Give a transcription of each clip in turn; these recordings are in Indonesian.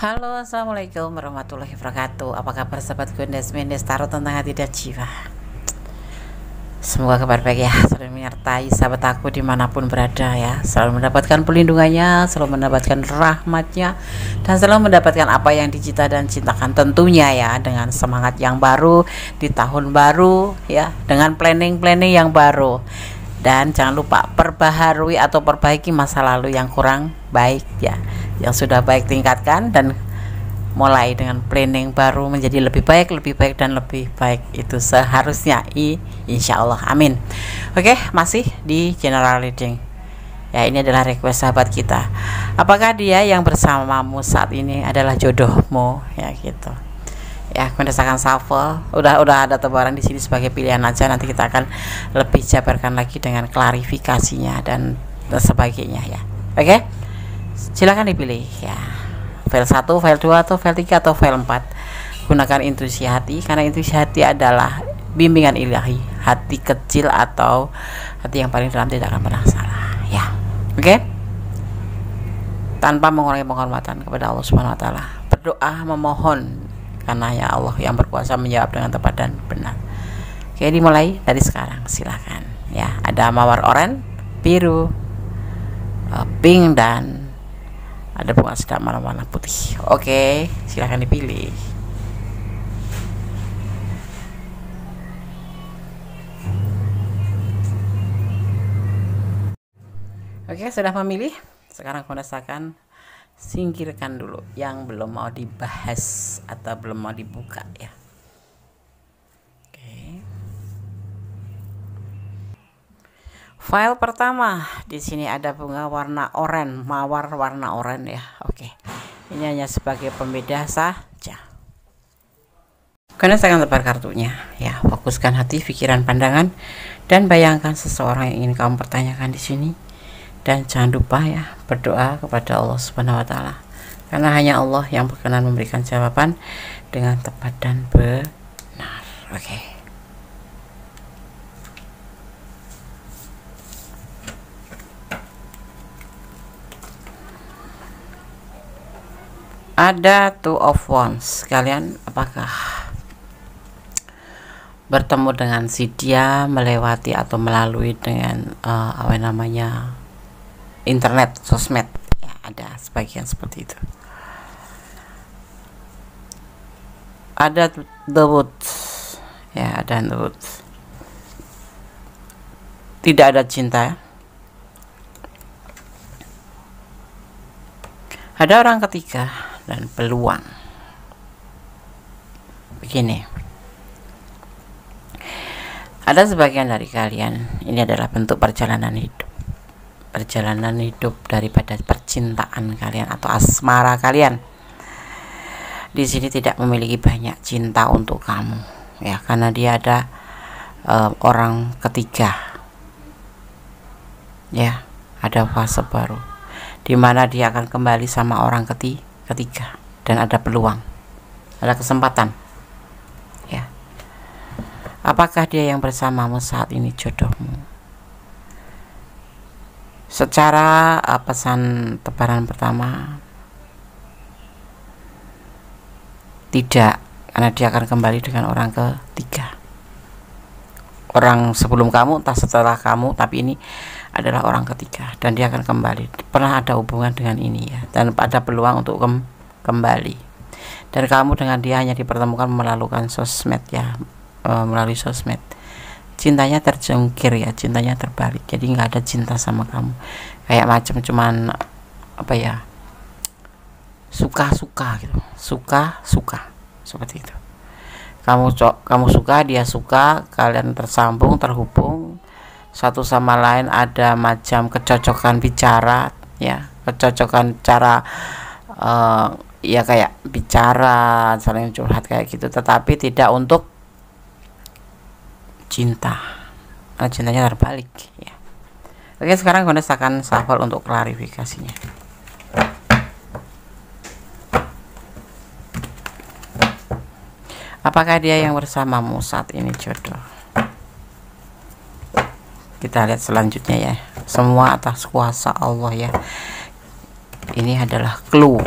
Halo, assalamualaikum warahmatullahi wabarakatuh. Apa kabar sahabat Gondes Mendes Tarot tentang hati dan jiwa? Semoga kabar baik ya, selalu menyertai sahabat aku dimanapun berada ya, selalu mendapatkan perlindungannya, selalu mendapatkan rahmatnya, dan selalu mendapatkan apa yang dicita dan cintakan tentunya ya, dengan semangat yang baru di tahun baru ya, dengan planning-planning yang baru. Dan jangan lupa perbaharui atau perbaiki masa lalu yang kurang baik ya, yang sudah baik tingkatkan dan mulai dengan planning baru menjadi lebih baik dan lebih baik, itu seharusnya insya Allah, amin. Oke, masih di general reading ya. Ini adalah request sahabat kita, apakah dia yang bersamamu saat ini adalah jodohmu ya, gitu ya. Mendasarkan shuffle udah ada tebaran di sini sebagai pilihan aja, nanti kita akan lebih jabarkan lagi dengan klarifikasinya dan sebagainya ya. Oke, silakan dipilih ya, file 1, file 2, atau file 3, atau file 4. Gunakan intuisi hati, karena intuisi hati adalah bimbingan ilahi. Hati kecil atau hati yang paling dalam tidak akan pernah salah ya. Oke, tanpa mengurangi penghormatan kepada Allah Subhanahu wa taala, berdoa memohon, karena ya Allah yang berkuasa menjawab dengan tepat dan benar. Oke, dimulai dari sekarang, silakan ya. Ada mawar oranye, biru, pink, dan ada bunga sedap warna putih. Oke, silahkan dipilih. Oke, sudah memilih. Sekarang rasakan, singkirkan dulu yang belum mau dibahas atau belum mau dibuka ya. Oke. File pertama, di sini ada bunga warna oranye, mawar warna oranye ya. Oke, ini hanya sebagai pembeda saja. Karena saya akan tebar kartunya ya. Fokuskan hati, pikiran, pandangan, dan bayangkan seseorang yang ingin kamu pertanyakan di sini. Dan jangan lupa ya, berdoa kepada Allah Subhanahu wa taala, karena hanya Allah yang berkenan memberikan jawaban dengan tepat dan benar. Oke. Ada Two of Wands. Kalian apakah bertemu dengan si dia, melewati atau melalui dengan apa namanya, internet, sosmed ya, ada sebagian seperti itu. Ada The Woods ya, ada The Woods. Tidak ada cinta. Ada orang ketiga dan peluang. Begini, ada sebagian dari kalian, ini adalah bentuk perjalanan hidup daripada percintaan kalian atau asmara kalian. Di sini tidak memiliki banyak cinta untuk kamu ya, karena dia ada orang ketiga ya. Ada fase baru di mana dia akan kembali sama orang ketiga, dan ada peluang, ada kesempatan ya. Apakah dia yang bersamamu saat ini jodohmu? Secara pesan tebaran pertama, tidak, karena dia akan kembali dengan orang ketiga, orang sebelum kamu entah setelah kamu, tapi ini adalah orang ketiga dan dia akan kembali. Pernah ada hubungan dengan ini ya, dan ada peluang untuk kembali. Dan kamu dengan dia hanya dipertemukan melalui sosmed ya, melalui sosmed. Cintanya terjungkir ya, cintanya terbalik, jadi nggak ada cinta sama kamu, kayak macam cuman apa ya, suka-suka gitu, suka seperti itu. Kamu suka, dia suka, kalian tersambung, terhubung satu sama lain, ada macam kecocokan bicara ya, kecocokan cara ya, kayak bicara, saling curhat kayak gitu, tetapi tidak untuk cinta, cintanya terbalik ya. Oke, sekarang gue akan shuffle untuk klarifikasinya. Apakah dia yang bersamamu saat ini jodoh? Kita lihat selanjutnya ya, semua atas kuasa Allah ya. Ini adalah clue.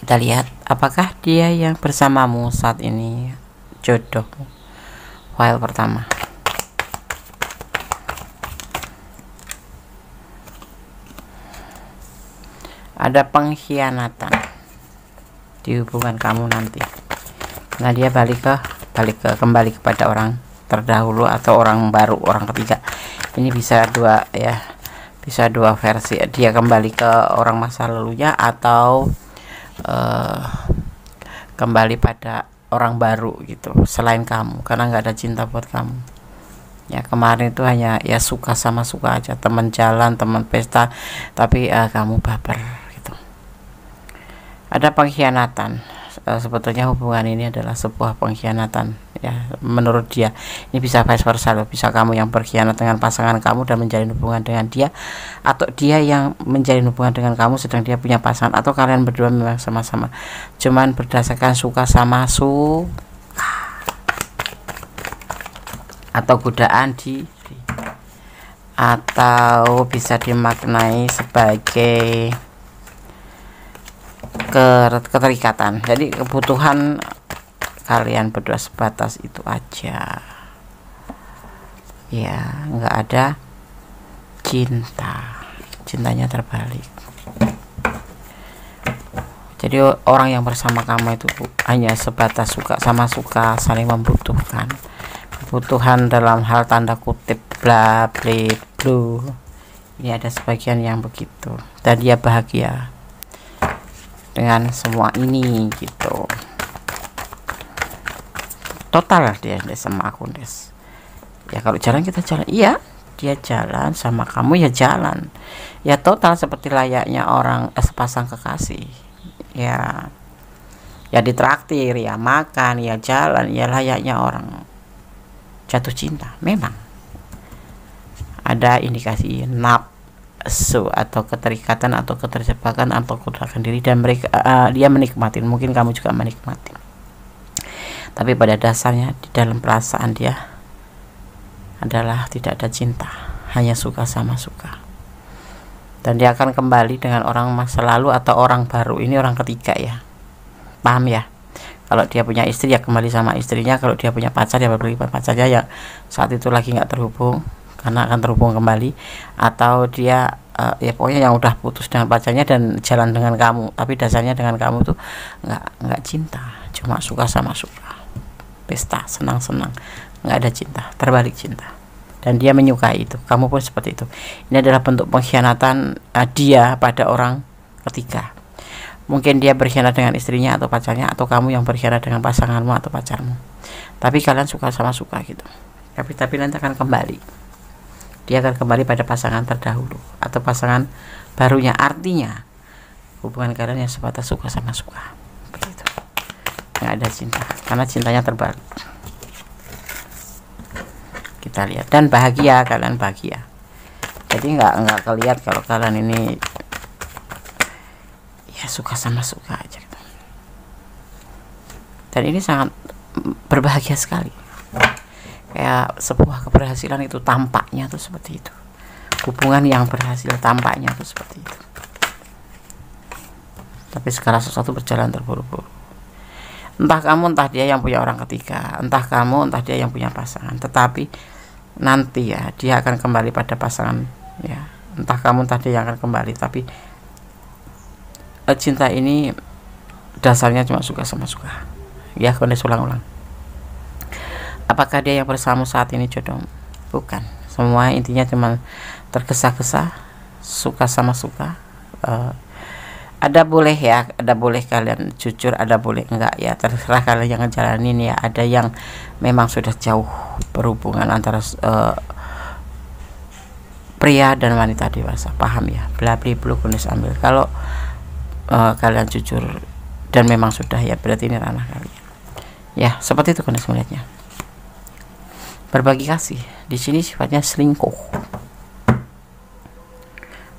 Kita lihat apakah dia yang bersamamu saat ini, jodoh. File pertama. Ada pengkhianatan di hubungan kamu nanti. Nah, dia kembali kepada orang terdahulu atau orang baru, orang ketiga. Ini bisa dua ya, bisa dua versi. Dia kembali ke orang masa lalunya atau kembali pada orang baru gitu, selain kamu, karena nggak ada cinta buat kamu. Ya, kemarin itu hanya ya suka sama suka aja, teman jalan, teman pesta, tapi kamu baper gitu. Ada pengkhianatan. Sebetulnya hubungan ini adalah sebuah pengkhianatan ya, menurut dia. Ini bisa vice versa loh, bisa kamu yang berkhianat dengan pasangan kamu dan menjalin hubungan dengan dia, atau dia yang menjalin hubungan dengan kamu sedang dia punya pasangan, atau kalian berdua memang sama-sama cuman berdasarkan suka sama suka atau godaan diri, atau bisa dimaknai sebagai keterikatan. Jadi kebutuhan kalian berdua sebatas itu aja ya, nggak ada cintanya terbalik. Jadi orang yang bersama kamu itu hanya sebatas suka sama suka, saling membutuhkan. Kebutuhan dalam hal tanda kutip bla bla blu, ini ada sebagian yang begitu, dan dia bahagia dengan semua ini gitu. Total dia sama aku, Des. Ya kalau jalan kita jalan, iya, dia jalan sama kamu ya jalan. Ya total seperti layaknya orang sepasang kekasih. Ya ditraktir, ya makan, ya jalan, ya layaknya orang jatuh cinta. Memang ada indikasi atau keterikatan atau keterjebakan atau ketergantungan diri, dan mereka dia menikmati, mungkin kamu juga menikmati, tapi pada dasarnya di dalam perasaan dia adalah tidak ada cinta, hanya suka sama suka. Dan dia akan kembali dengan orang masa lalu atau orang baru. Ini orang ketiga ya, paham ya? Kalau dia punya istri ya kembali sama istrinya, kalau dia punya pacar ya berbalik pacarnya yang saat itu lagi nggak terhubung, karena akan terhubung kembali. Atau dia ya pokoknya yang udah putus dengan pacarnya dan jalan dengan kamu, tapi dasarnya dengan kamu tuh nggak cinta, cuma suka sama suka, pesta senang-senang, nggak ada cinta, terbalik cinta. Dan dia menyukai itu, kamu pun seperti itu. Ini adalah bentuk pengkhianatan dia pada orang ketiga. Mungkin dia berkhianat dengan istrinya atau pacarnya, atau kamu yang berkhianat dengan pasanganmu atau pacarmu, tapi kalian suka sama suka gitu. Tapi nanti akan kembali, dia akan kembali pada pasangan terdahulu atau pasangan barunya. Artinya hubungan kalian yang sebatas suka sama suka, begitu, nggak ada cinta, karena cintanya terbalik. Kita lihat, dan bahagia, kalian bahagia. Jadi nggak kelihat kalau kalian ini ya suka sama suka aja gitu. Dan ini sangat berbahagia sekali, kayak sebuah keberhasilan itu tampaknya tuh seperti itu. Hubungan yang berhasil tampaknya tuh seperti itu, tapi segala sesuatu berjalan terburu-buru. Entah kamu, entah dia yang punya orang ketiga, entah kamu, entah dia yang punya pasangan, tetapi nanti ya dia akan kembali pada pasangan ya. Entah kamu, entah dia yang akan kembali, tapi cinta ini dasarnya cuma suka sama suka ya. Kondisi ulang-ulang. Apakah dia yang bersama saat ini jodoh? Bukan. Semua intinya cuma tergesa-gesa, suka sama suka. Ada boleh ya, ada boleh kalian jujur, ada boleh enggak ya, terserah kalian yang ngejalanin ya. Ada yang memang sudah jauh berhubungan antara pria dan wanita dewasa, paham ya, bla bla bla, kunis ambil. Kalau kalian jujur dan memang sudah ya, berarti ini ranah kalian ya. Seperti itu kunis melihatnya. Berbagi kasih di sini sifatnya selingkuh.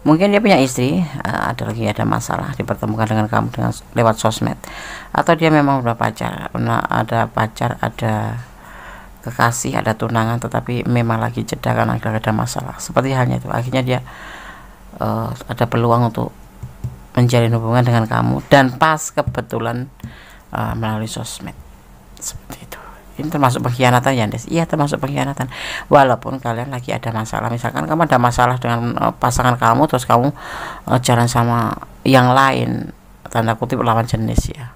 Mungkin dia punya istri, ada masalah, dipertemukan dengan kamu dengan lewat sosmed, atau dia memang udah pacar, ada kekasih, ada tunangan, tetapi memang lagi jeda karena ada masalah. Seperti halnya itu, akhirnya dia ada peluang untuk menjalin hubungan dengan kamu dan pas kebetulan melalui sosmed seperti itu. Ini termasuk pengkhianatan ya, Des? Iya, termasuk pengkhianatan. Walaupun kalian lagi ada masalah, misalkan kamu ada masalah dengan pasangan kamu, terus kamu jalan sama yang lain, tanda kutip lawan jenis ya,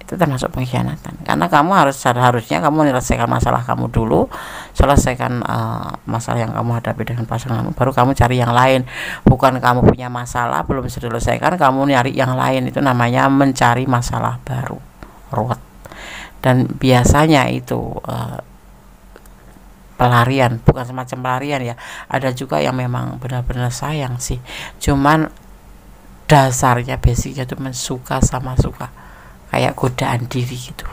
itu termasuk pengkhianatan. Karena kamu harusnya kamu menyelesaikan masalah kamu dulu, selesaikan masalah yang kamu hadapi dengan pasangan kamu, baru kamu cari yang lain. Bukan kamu punya masalah belum selesaikan kamu nyari yang lain, itu namanya mencari masalah baru, ruwet. Dan biasanya itu pelarian, bukan semacam pelarian ya, ada juga yang memang benar-benar sayang sih, cuman dasarnya basicnya itu suka sama suka, kayak godaan diri gitu,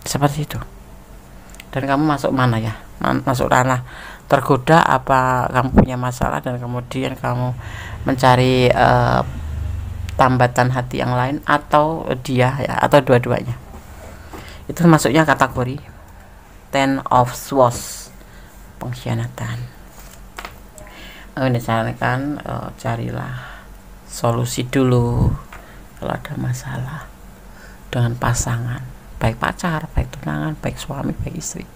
seperti itu. Dan kamu masuk mana ya, masuk ranah tergoda apa kamu punya masalah dan kemudian kamu mencari tambatan hati yang lain, atau dia ya, atau dua-duanya. Itu masuknya kategori Ten of Swords, pengkhianatan. Disarankan carilah solusi dulu kalau ada masalah dengan pasangan, baik pacar, baik tunangan, baik suami, baik istri.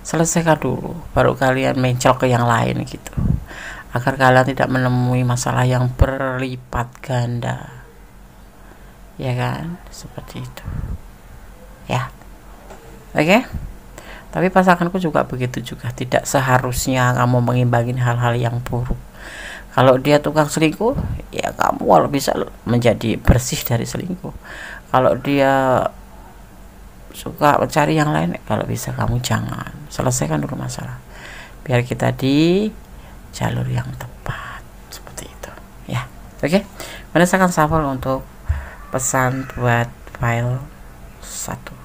Selesaikan dulu, baru kalian mencok ke yang lain gitu, agar kalian tidak menemui masalah yang berlipat ganda, ya kan, seperti itu ya. Oke. Tapi pasanganku juga begitu juga, tidak seharusnya kamu mengimbangi hal-hal yang buruk. Kalau dia tukang selingkuh, ya kamu kalau bisa menjadi bersih dari selingkuh. Kalau dia suka mencari yang lain, kalau bisa kamu jangan, selesaikan dulu masalah, biar kita di jalur yang tepat, seperti itu ya. Oke. Kemudian saya akan shuffle untuk pesan buat file 1.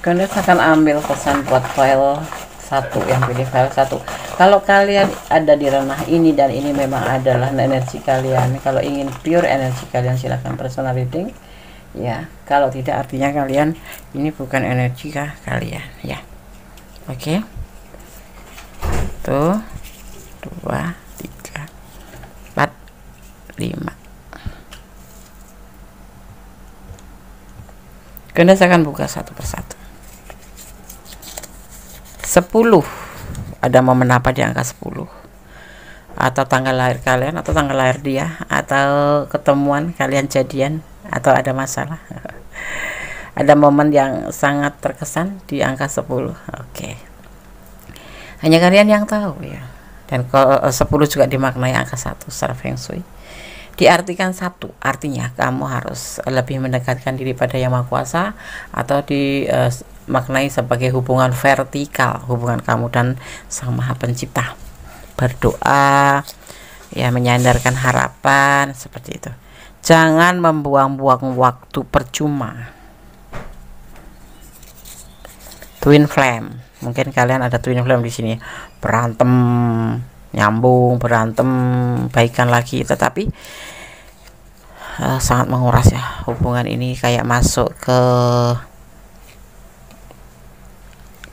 Kemudian saya akan ambil pesan buat file 1, yang pilih file 1. Kalau kalian ada di ranah ini dan ini memang adalah energi kalian, kalau ingin pure energi kalian silahkan personal reading ya. Kalau tidak, artinya kalian ini bukan energi kalian ya. Oke. 1, 2, 3, 4, 5. Kemudian saya akan buka satu persatu. 10, ada momen apa di angka 10, atau tanggal lahir kalian, atau tanggal lahir dia, atau ketemuan kalian jadian, atau ada masalah. Ada momen yang sangat terkesan di angka 10. Oke. Hanya kalian yang tahu ya. Dan kalau 10 juga dimaknai angka 1 secara feng shui. Diartikan 1, artinya kamu harus lebih mendekatkan diri pada Yang Maha Kuasa, atau dimaknai sebagai hubungan vertikal, hubungan kamu dan Sang Maha Pencipta. Berdoa ya, menyandarkan harapan, seperti itu. Jangan membuang-buang waktu percuma. Twin flame, mungkin kalian ada twin flame di sini, berantem nyambung, berantem baikan lagi, tetapi sangat menguras ya hubungan ini, kayak masuk ke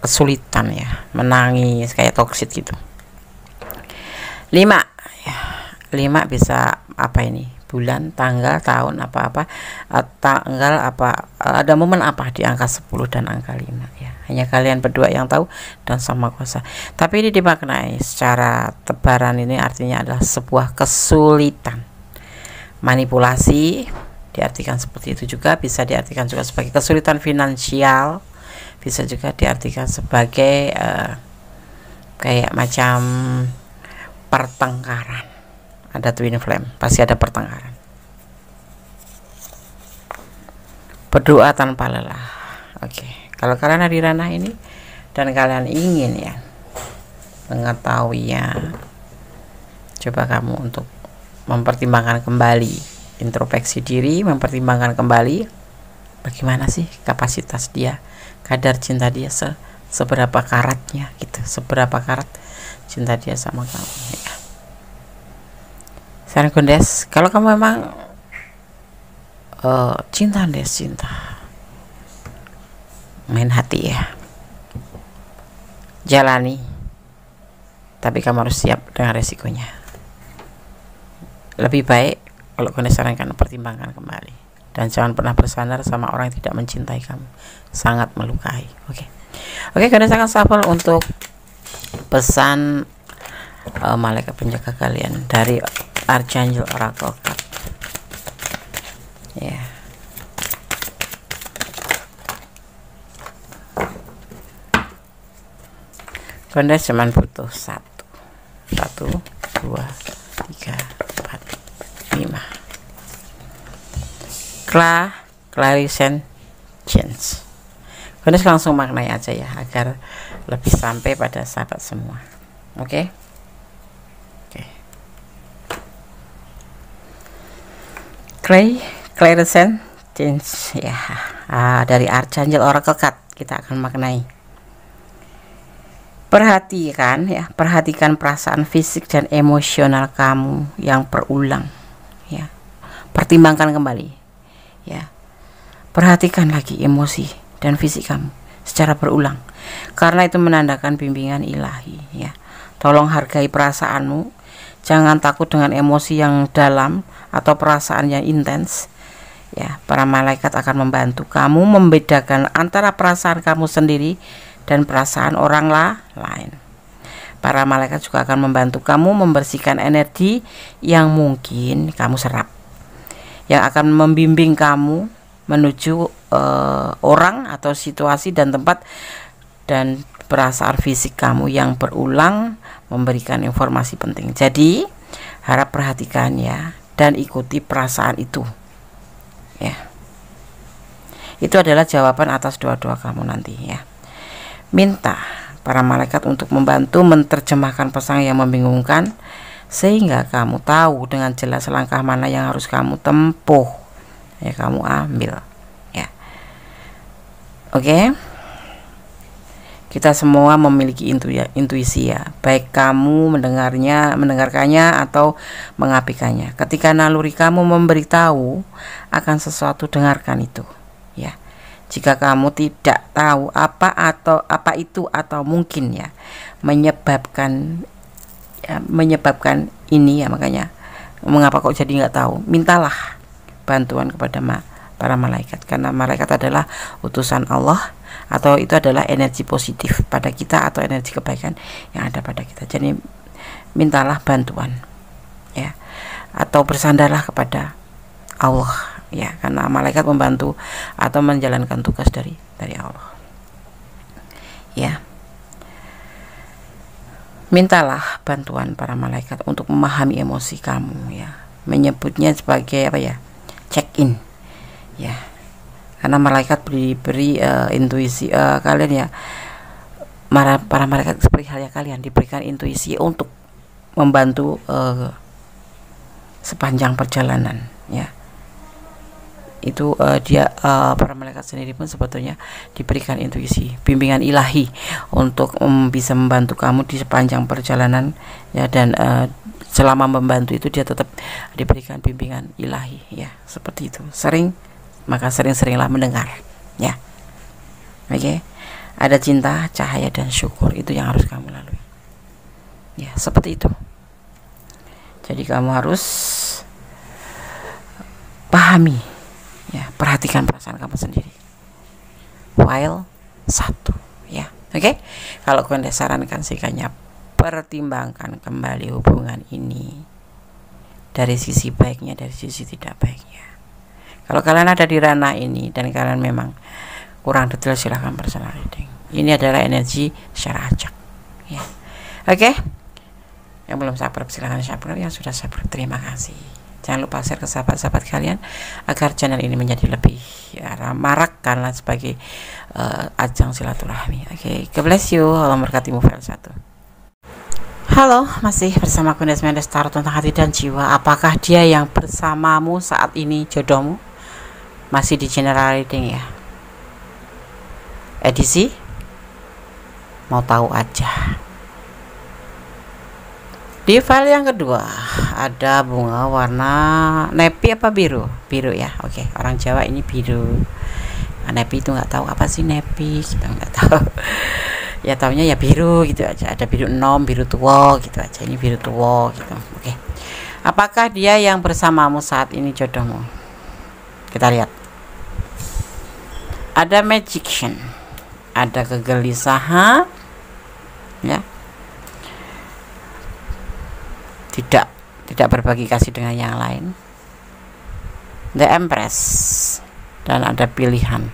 kesulitan ya, menangis, kayak toksik gitu. 5 ya, 5 bisa apa ini, bulan, tanggal, tahun, apa-apa, tanggal apa, ada momen apa di angka 10 dan angka 5 ya. Hanya kalian berdua yang tahu dan Sama Kuasa. Tapi ini dimaknai secara tebaran, ini artinya adalah sebuah kesulitan. Manipulasi diartikan seperti itu juga, bisa diartikan juga sebagai kesulitan finansial, bisa juga diartikan sebagai kayak macam pertengkaran. Ada twin flame, pasti ada pertengkaran. Berdoa tanpa lelah. Oke. Kalau kalian ada di ranah ini dan kalian ingin ya mengetahuinya, coba kamu untuk mempertimbangkan kembali, introspeksi diri, mempertimbangkan kembali bagaimana sih kapasitas dia, kadar cinta dia, seberapa karatnya gitu, seberapa karat cinta dia sama kamu ya. Saran Des, kalau kamu memang cinta Des, cinta main hati ya, jalani, tapi kamu harus siap dengan resikonya. lebih baik kalau Gondes sarankan pertimbangkan kembali, dan jangan pernah bersandar sama orang yang tidak mencintai kamu, sangat melukai. Oke, Gondes akan shuffle untuk pesan malaikat penjaga kalian dari Archangel Oracle Card. Ya. Gondes cuma butuh 1, 2, 3, 4, 5. Clarification change. Gondes langsung maknai aja ya, agar lebih sampai pada sahabat semua. Oke. Clarification change ya. Dari Archangel Oracle Card kita akan maknai. Perhatikan perasaan fisik dan emosional kamu yang berulang ya. Pertimbangkan kembali ya. Perhatikan lagi emosi dan fisik kamu secara berulang, karena itu menandakan bimbingan ilahi ya. Tolong hargai perasaanmu, jangan takut dengan emosi yang dalam atau perasaan yang intens ya. Para malaikat akan membantu kamu membedakan antara perasaan kamu sendiri dan perasaan orang lain. Para malaikat juga akan membantu kamu membersihkan energi yang mungkin kamu serap, yang akan membimbing kamu menuju orang atau situasi dan tempat, dan perasaan fisik kamu yang berulang memberikan informasi penting. Jadi harap perhatikan ya, dan ikuti perasaan itu ya. Itu adalah jawaban atas doa-doa kamu nanti ya. Minta para malaikat untuk membantu menerjemahkan pesan yang membingungkan, sehingga kamu tahu dengan jelas langkah mana yang harus kamu tempuh ya, kamu ambil ya. Oke. Kita semua memiliki intuisi ya, baik kamu mendengarkannya atau mengabaikannya. Ketika naluri kamu memberitahu akan sesuatu, dengarkan itu ya. Jika kamu tidak tahu apa itu atau mungkin ya menyebabkan ini ya, makanya mengapa kok jadi nggak tahu, mintalah bantuan kepada para malaikat, karena malaikat adalah utusan Allah, atau itu adalah energi positif pada kita atau energi kebaikan yang ada pada kita. Jadi mintalah bantuan ya, atau bersandarlah kepada Allah ya, karena malaikat membantu atau menjalankan tugas dari Allah ya. Mintalah bantuan para malaikat untuk memahami emosi kamu ya, menyebutnya sebagai apa ya, check in ya, karena malaikat beri intuisi kalian ya. Para malaikat seperti halnya kalian diberikan intuisi untuk membantu sepanjang perjalanan ya. Itu para malaikat sendiri pun sebetulnya diberikan intuisi, bimbingan ilahi untuk bisa membantu kamu di sepanjang perjalanan ya, dan selama membantu itu dia tetap diberikan bimbingan ilahi ya, seperti itu. Maka sering-seringlah mendengar ya. Oke. Ada cinta, cahaya, dan syukur, itu yang harus kamu lalui ya, seperti itu. Jadi kamu harus pahami ya, perhatikan perasaan kamu sendiri. File 1 ya. Oke. Kalau kalian sarankan sikanya, pertimbangkan kembali hubungan ini dari sisi baiknya, dari sisi tidak baiknya. Kalau kalian ada di ranah ini dan kalian memang kurang detail, silahkan personal reading. Ini adalah energi secara acak ya. Oke. Yang belum subscribe silahkan subscribe, yang sudah subscribe terima kasih. Jangan lupa share ke sahabat-sahabat kalian agar channel ini menjadi lebih marak, karena sebagai ajang silaturahmi. Oke, God bless you. Allah memberkati file 1. Halo, masih bersama Gondes Mendes Tarot tentang hati dan jiwa. Apakah dia yang bersamamu saat ini jodohmu? Masih di general reading ya, edisi mau tahu aja. Di file yang kedua ada bunga warna nepi apa biru ya. Oke, orang Jawa ini biru. Nepi itu nggak tahu apa sih nepi, kita nggak tahu ya, taunya ya biru gitu aja. Ada biru enom, biru tua gitu aja. Ini biru tua gitu. Oke, Apakah dia yang bersamamu saat ini jodohmu? Kita lihat. Ada magician, ada kegelisahan, ya. Tidak berbagi kasih dengan yang lain. The Empress, dan ada pilihan.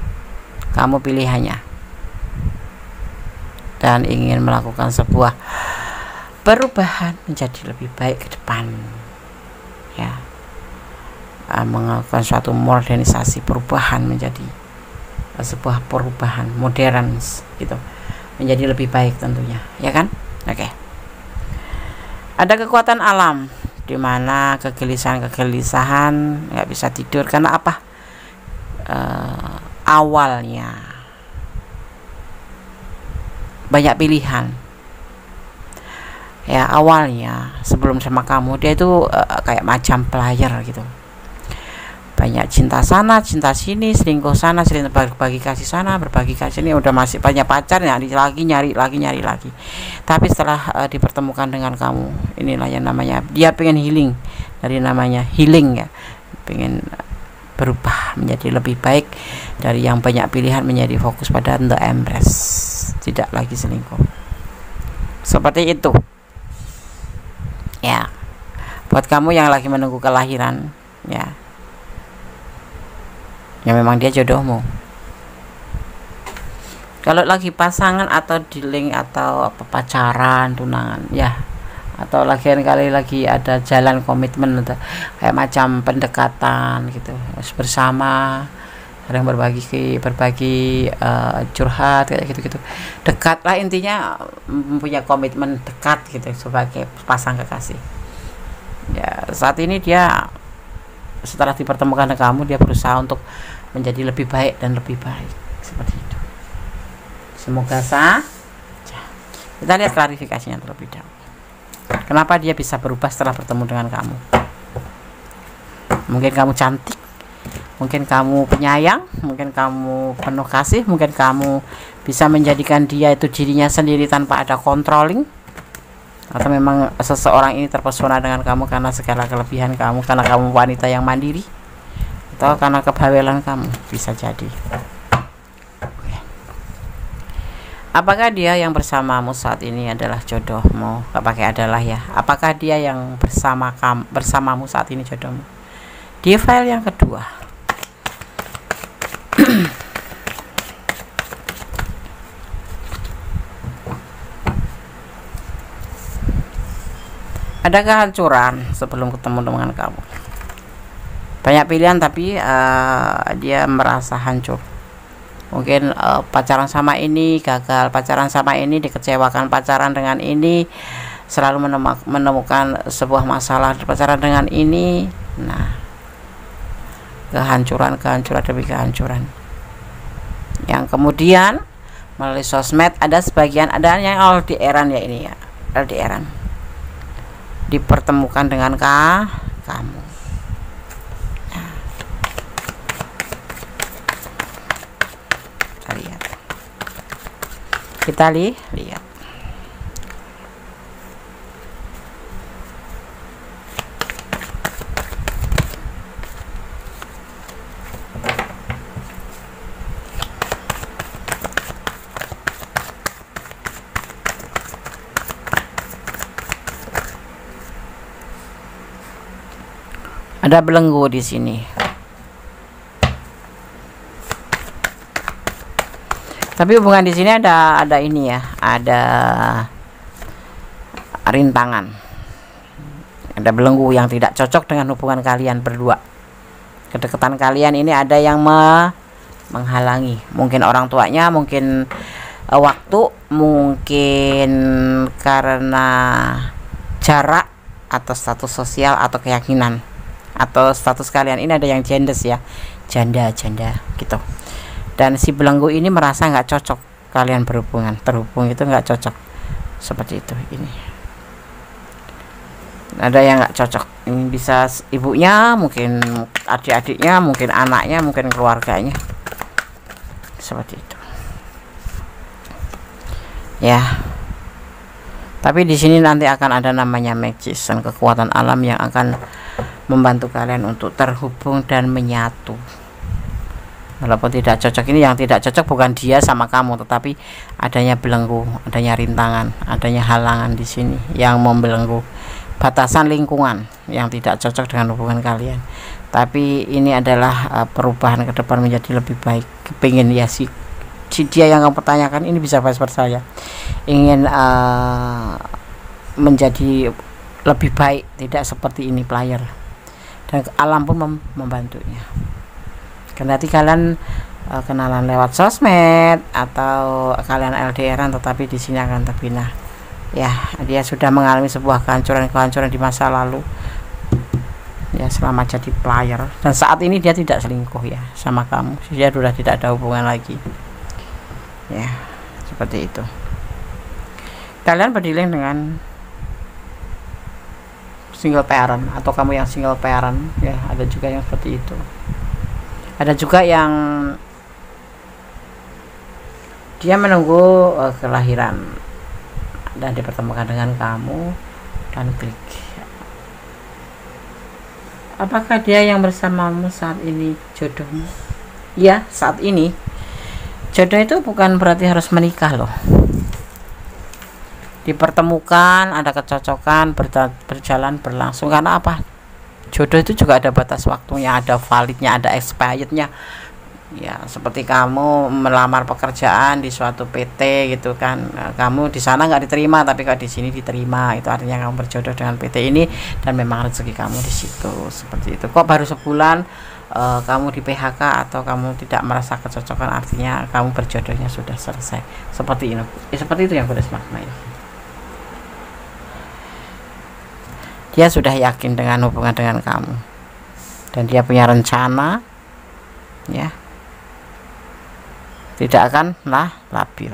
Kamu pilihannya. Dan ingin melakukan sebuah perubahan menjadi lebih baik ke depan. Ya, melakukan suatu modernisasi, perubahan menjadi sebuah perubahan modern gitu, menjadi lebih baik tentunya, ya kan? Oke. Ada kekuatan alam di mana kegelisahan nggak bisa tidur karena apa? Awalnya banyak pilihan. Ya, awalnya sebelum sama kamu dia itu kayak macam player gitu, banyak cinta sana cinta sini, selingkuh sana, selingkuh, berbagi kasih sana, berbagi kasih sini, udah masih banyak pacar, nyari lagi. Tapi setelah dipertemukan dengan kamu, inilah yang namanya dia pengen healing, dari namanya healing ya, pengen berubah menjadi lebih baik dari yang banyak pilihan, menjadi fokus pada The Empress, tidak lagi selingkuh. Seperti itu. Ya, buat kamu yang lagi menunggu kelahiran, ya memang dia jodohmu. Kalau lagi pasangan atau dealing atau apa, pacaran, tunangan, ya, atau kali lagi ada jalan komitmen atau kayak macam pendekatan gitu, bersama, sering berbagi curhat kayak gitu, dekat lah, intinya mempunyai komitmen dekat gitu sebagai pasang kekasih. Ya, saat ini dia setelah dipertemukan dengan kamu, dia berusaha untuk menjadi lebih baik dan lebih baik, seperti itu. Semoga saja. Kita lihat klarifikasinya terlebih dahulu. Kenapa dia bisa berubah setelah bertemu dengan kamu? Mungkin kamu cantik, mungkin kamu penyayang, mungkin kamu penuh kasih, mungkin kamu bisa menjadikan dia itu dirinya sendiri tanpa ada controlling, atau memang seseorang ini terpesona dengan kamu karena segala kelebihan kamu, karena kamu wanita yang mandiri, atau karena kebawelan kamu, bisa jadi. Apakah dia yang bersamamu saat ini adalah jodohmu? Gak pakai adalah ya. Apakah dia yang bersamamu saat ini jodohmu? Di file yang kedua. Ada kehancuran sebelum ketemu dengan kamu. Banyak pilihan tapi dia merasa hancur. Mungkin pacaran sama ini gagal, pacaran sama ini dikecewakan, pacaran dengan ini selalu menemukan sebuah masalah, pacaran dengan ini, nah, kehancuran demi kehancuran. Yang kemudian melalui sosmed ada sebagian, ada yang LDR-an ya, ini ya, LDR-an dipertemukan dengan kamu. Kita lihat. Ada belenggu di sini. Tapi hubungan di sini ada ini ya, ada rintangan, ada belenggu yang tidak cocok dengan hubungan kalian berdua. Kedekatan kalian ini ada yang menghalangi, mungkin orang tuanya, mungkin waktu, mungkin karena jarak, atau status sosial, atau keyakinan, atau status kalian ini ada yang janda gitu. Dan si belenggu ini merasa nggak cocok kalian terhubung itu nggak cocok, seperti itu. Ini ada yang nggak cocok, ini bisa ibunya, mungkin adik-adiknya, mungkin anaknya, mungkin keluarganya, seperti itu ya. Tapi di sini nanti akan ada namanya magician, kekuatan alam yang akan membantu kalian untuk terhubung dan menyatu. Walaupun tidak cocok, ini yang tidak cocok bukan dia sama kamu, tetapi adanya belenggu, adanya rintangan, adanya halangan di sini yang membelenggu, batasan lingkungan yang tidak cocok dengan hubungan kalian. Tapi ini adalah perubahan ke depan menjadi lebih baik. Kepingin ya si dia yang kamu pertanyakan ini bisa vice versa ya, ingin menjadi lebih baik, tidak seperti ini player, dan alam pun membantunya. Kendati kalian kenalan lewat sosmed atau kalian LDRan, tetapi di sini akan terbina. Ya, dia sudah mengalami sebuah kehancuran di masa lalu. Ya, selama jadi player, dan saat ini dia tidak selingkuh ya sama kamu. Dia sudah tidak ada hubungan lagi. Ya, seperti itu. Kalian berdealing dengan single parent atau kamu yang single parent ya, ada juga yang seperti itu. Ada juga yang dia menunggu kelahiran dan dipertemukan dengan kamu dan klik. Apakah dia yang bersamamu saat ini jodohmu? Ya, saat ini. Jodoh itu bukan berarti harus menikah loh. Dipertemukan, ada kecocokan, berjalan berlangsung. Karena apa? Jodoh itu juga ada batas waktunya, ada validnya, ada expirednya. Ya, seperti kamu melamar pekerjaan di suatu PT gitu kan, kamu di sana nggak diterima, tapi kalau di sini diterima, itu artinya kamu berjodoh dengan PT ini dan memang rezeki kamu di situ. Seperti itu. Kok baru sebulan kamu di PHK atau kamu tidak merasa kecocokan, artinya kamu berjodohnya sudah selesai. Seperti ini. Seperti itu yang Goddess maknai. Dia sudah yakin dengan hubungan dengan kamu dan dia punya rencana ya, tidak akan labil,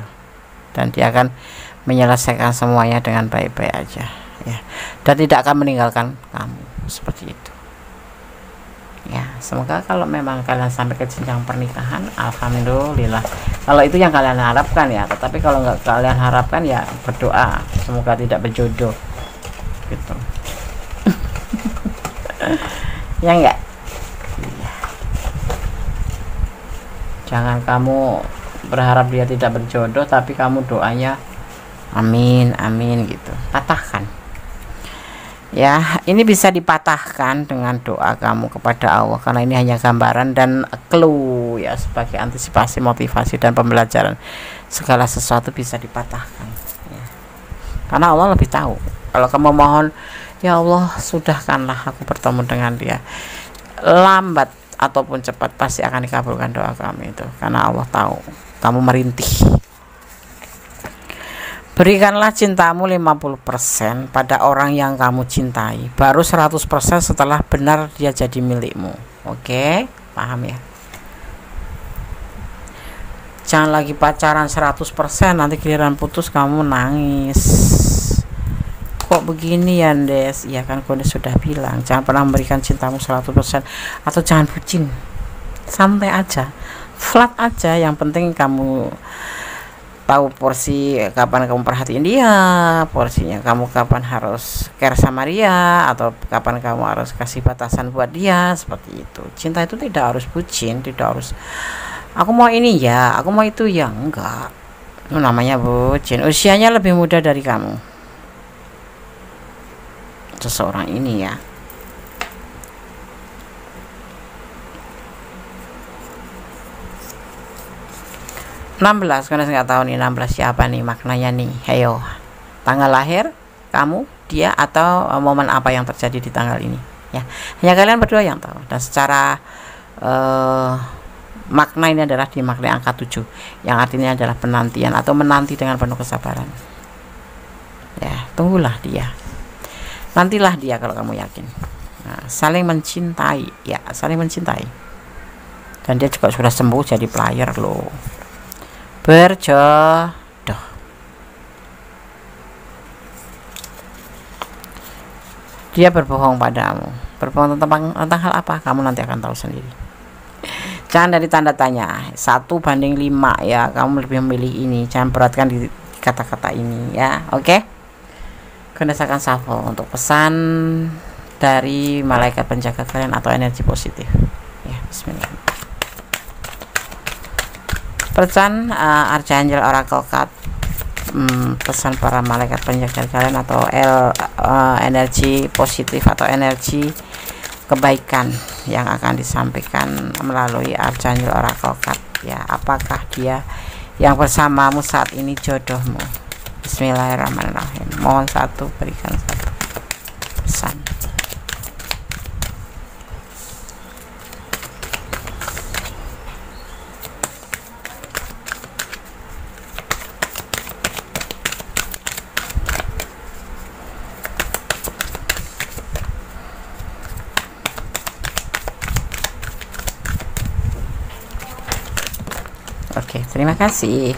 dan dia akan menyelesaikan semuanya dengan baik-baik aja ya, dan tidak akan meninggalkan kamu. Seperti itu ya. Semoga kalau memang kalian sampai ke jenjang pernikahan, alhamdulillah, kalau itu yang kalian harapkan ya. Tetapi kalau nggak kalian harapkan ya berdoa semoga tidak berjodoh gitu. Ya enggak? Iya. Jangan kamu berharap dia tidak berjodoh tapi kamu doanya amin amin gitu. Patahkan. Ya, ini bisa dipatahkan dengan doa kamu kepada Allah, karena ini hanya gambaran dan clue ya, sebagai antisipasi, motivasi dan pembelajaran. Segala sesuatu bisa dipatahkan ya. Karena Allah lebih tahu. Kalau kamu mohon, ya Allah, sudahkanlah aku bertemu dengan dia, lambat ataupun cepat pasti akan dikabulkan doa kami itu, karena Allah tahu kamu merintih. Berikanlah cintamu 50% pada orang yang kamu cintai, baru 100% setelah benar dia jadi milikmu. Oke, paham ya? Jangan lagi pacaran 100%, nanti giliran putus kamu nangis. Kok begini ya Des? Ya kan Goddess sudah bilang, jangan pernah memberikan cintamu 100%, atau jangan bucin, santai aja, flat aja. Yang penting kamu tahu porsi kapan kamu perhatiin dia, porsinya kamu kapan harus care sama dia, atau kapan kamu harus kasih batasan buat dia. Seperti itu. Cinta itu tidak harus bucin, tidak harus aku mau ini ya, aku mau itu ya, enggak. Itu namanya bucin. Usianya lebih muda dari kamu, seseorang ini ya. 16, karena nggak tahu nih 16 siapa nih maknanya nih. Ayo, tanggal lahir kamu, dia, atau momen apa yang terjadi di tanggal ini ya. Hanya kalian berdua yang tahu. Dan secara makna ini adalah dimaknai angka 7, yang artinya adalah penantian atau menanti dengan penuh kesabaran ya. Tunggulah dia, nantilah dia kalau kamu yakin. Nah, saling mencintai ya, saling mencintai, dan dia juga sudah sembuh jadi player loh, berjodoh. Dia berbohong padamu, berbohong tentang hal apa, kamu nanti akan tahu sendiri. Jangan dari tanda tanya 1:5 ya, kamu lebih memilih ini, jangan beratkan di kata-kata ini ya. Oke, Gondes akan shuffle untuk pesan dari malaikat penjaga kalian atau energi positif. Ya, bismillah. Pesan Archangel Oracle Card, pesan para malaikat penjaga kalian atau energi positif atau energi kebaikan yang akan disampaikan melalui Archangel Oracle Card. Ya, apakah dia yang bersamamu saat ini jodohmu? Bismillahirrahmanirrahim. Mohon satu, berikan satu pesan. Oke, terima kasih.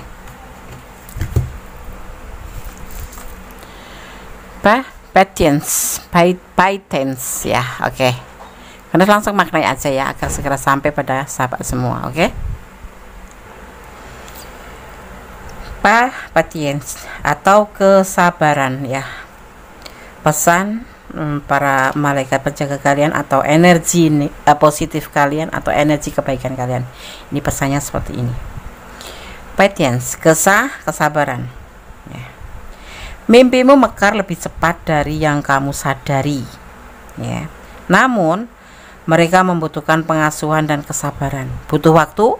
Patience ya, oke. Karena langsung maknai aja ya agar segera sampai pada sahabat semua, oke. Patience atau kesabaran ya. Pesan para malaikat penjaga kalian atau energi positif kalian atau energi kebaikan kalian. Ini pesannya seperti ini. Patience, kesabaran. Ya. Mimpimu mekar lebih cepat dari yang kamu sadari, ya. Namun mereka membutuhkan pengasuhan dan kesabaran. Butuh waktu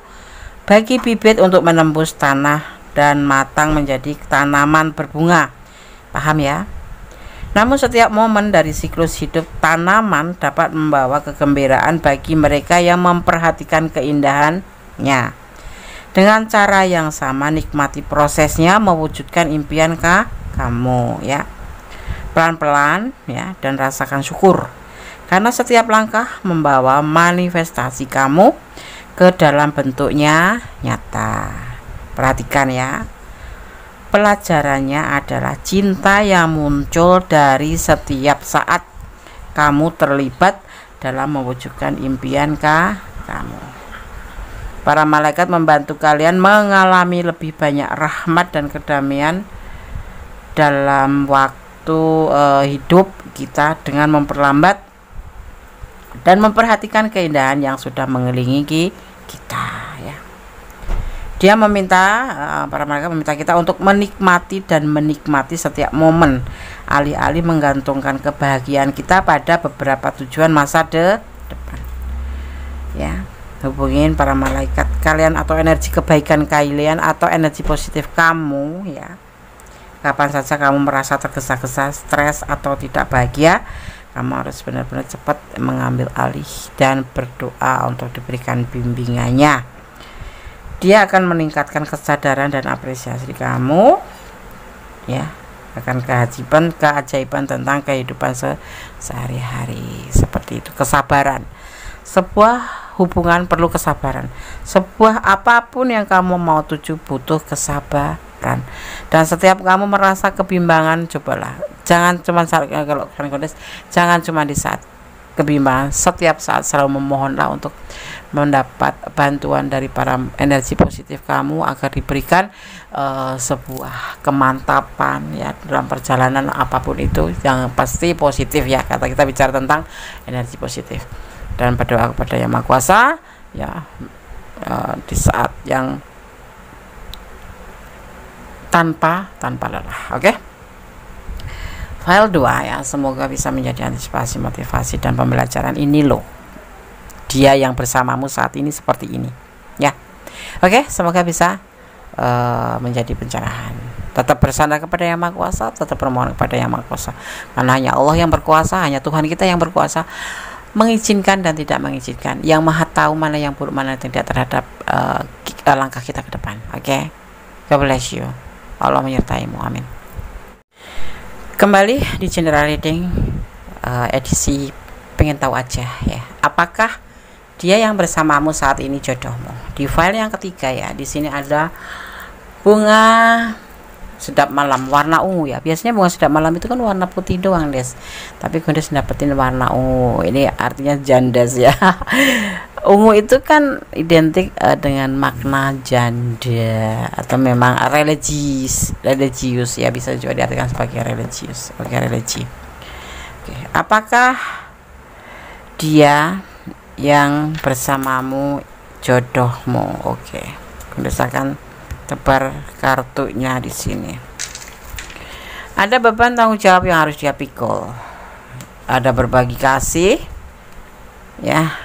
bagi bibit untuk menembus tanah dan matang menjadi tanaman berbunga. Paham ya? Namun setiap momen dari siklus hidup tanaman dapat membawa kegembiraan bagi mereka yang memperhatikan keindahannya. Dengan cara yang sama, nikmati prosesnya mewujudkan impian kamu ya, pelan-pelan ya, dan rasakan syukur karena setiap langkah membawa manifestasi kamu ke dalam bentuknya nyata. Perhatikan ya, pelajarannya adalah cinta yang muncul dari setiap saat kamu terlibat dalam mewujudkan impian kamu. Para malaikat membantu kalian mengalami lebih banyak rahmat dan kedamaian dalam waktu hidup kita dengan memperlambat dan memperhatikan keindahan yang sudah mengelilingi kita ya. Dia meminta, para malaikat meminta kita untuk menikmati dan menikmati setiap momen alih-alih menggantungkan kebahagiaan kita pada beberapa tujuan masa depan ya. Hubungin para malaikat kalian atau energi kebaikan kalian atau energi positif kamu ya. Kapan saja kamu merasa tergesa-gesa, stres atau tidak bahagia, kamu harus benar-benar cepat mengambil alih dan berdoa untuk diberikan bimbingannya. Dia akan meningkatkan kesadaran dan apresiasi kamu ya, akan keajaiban tentang kehidupan sehari-hari. Seperti itu. Kesabaran. Sebuah hubungan perlu kesabaran. Sebuah apapun yang kamu mau tuju butuh kesabaran. Dan setiap kamu merasa kebimbangan, cobalah jangan cuma kalau jangan cuma di saat kebimbangan, setiap saat selalu memohonlah untuk mendapat bantuan dari para energi positif kamu agar diberikan sebuah kemantapan ya dalam perjalanan apapun itu yang pasti positif ya. Kata kita bicara tentang energi positif dan berdoa kepada Yang Maha Kuasa ya di saat yang tanpa lelah. Oke. File 2 ya, semoga bisa menjadi antisipasi, motivasi dan pembelajaran. Ini loh dia yang bersamamu saat ini seperti ini ya. Oke, semoga bisa menjadi pencerahan. Tetap bersandar kepada Yang Maha Kuasa, tetap bermohon kepada Yang Maha Kuasa, karena hanya Allah yang berkuasa, hanya Tuhan kita yang berkuasa mengizinkan dan tidak mengizinkan, yang Maha tahu mana yang buruk mana yang tidak terhadap langkah kita ke depan. Oke. God bless you. Allah menyertaimu, amin. Kembali di general reading edisi pengen tahu aja ya, apakah dia yang bersamamu saat ini jodohmu. Di file yang ketiga ya, di sini ada bunga sedap malam warna ungu ya. Biasanya bunga sedap malam itu kan warna putih doang, Des. Tapi Gondes dapetin warna ungu. Ini artinya jandas ya. Ungu itu kan identik dengan makna janda atau memang religius ya, bisa juga diartikan sebagai religius, sebagai religi. Oke. Apakah dia yang bersamamu jodohmu? Oke. Misalkan tebar kartunya di sini. Ada beban tanggung jawab yang harus dia pikul. Ada berbagi kasih, ya.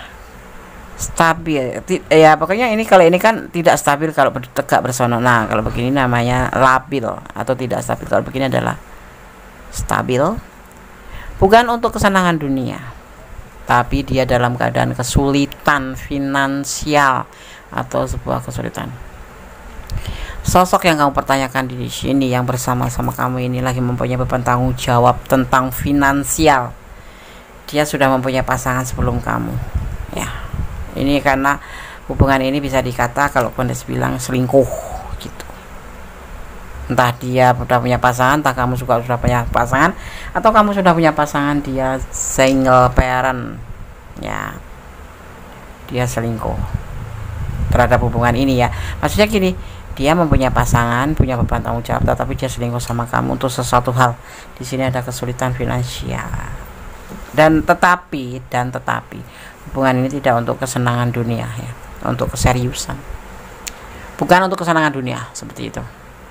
Stabil ya, pokoknya ini kalau ini kan tidak stabil kalau tegak bersama. Nah kalau begini namanya labil, atau tidak stabil kalau begini adalah stabil. Bukan untuk kesenangan dunia, tapi dia dalam keadaan kesulitan finansial atau sebuah kesulitan. Sosok yang kamu pertanyakan di sini yang bersama-sama kamu ini lagi mempunyai beban tanggung jawab tentang finansial. Dia sudah mempunyai pasangan sebelum kamu, ya. Ini karena hubungan ini bisa dikata kalau Kondes bilang selingkuh gitu. Entah dia sudah punya pasangan, entah kamu juga sudah punya pasangan, atau kamu sudah punya pasangan dia single parent, ya. Dia selingkuh terhadap hubungan ini ya. Maksudnya gini, dia mempunyai pasangan, punya beban tanggung jawab, tetapi dia selingkuh sama kamu untuk sesuatu hal. Di sini ada kesulitan finansial. Dan tetapi hubungan ini tidak untuk kesenangan dunia ya, untuk keseriusan. Bukan untuk kesenangan dunia seperti itu.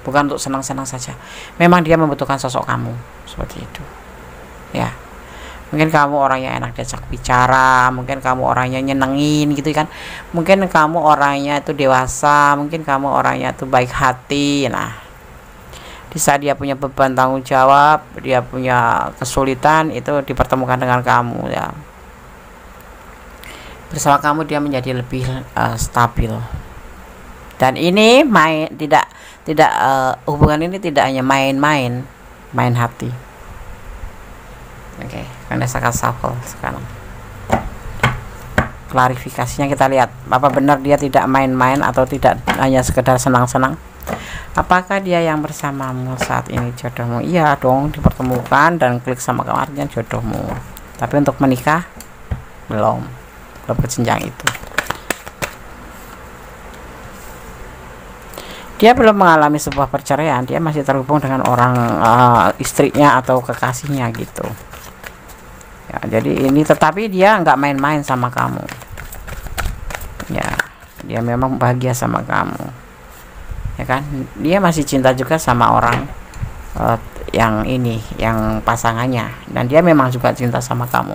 Bukan untuk senang-senang saja. Memang dia membutuhkan sosok kamu seperti itu. Ya. Mungkin kamu orang yang enak diajak bicara, mungkin kamu orangnya nyenengin gitu kan. Mungkin kamu orangnya itu dewasa, mungkin kamu orangnya itu baik hati. Nah, di saat dia punya beban tanggung jawab, dia punya kesulitan, itu dipertemukan dengan kamu ya. Bersama kamu dia menjadi lebih stabil. Dan ini hubungan ini tidak hanya main hati. Oke, karena saya shuffle sekarang. Klarifikasinya kita lihat, apa benar dia tidak main-main atau tidak hanya sekedar senang-senang? Apakah dia yang bersamamu saat ini jodohmu? Iya dong, dipertemukan dan klik sama kamu artinya jodohmu. Tapi untuk menikah belum ke jenjang itu. Dia belum mengalami sebuah perceraian, dia masih terhubung dengan orang istrinya atau kekasihnya gitu. Ya, jadi ini tetapi dia nggak main-main sama kamu. Ya, dia memang bahagia sama kamu. Ya kan? Dia masih cinta juga sama orang yang ini, yang pasangannya, dan dia memang juga cinta sama kamu.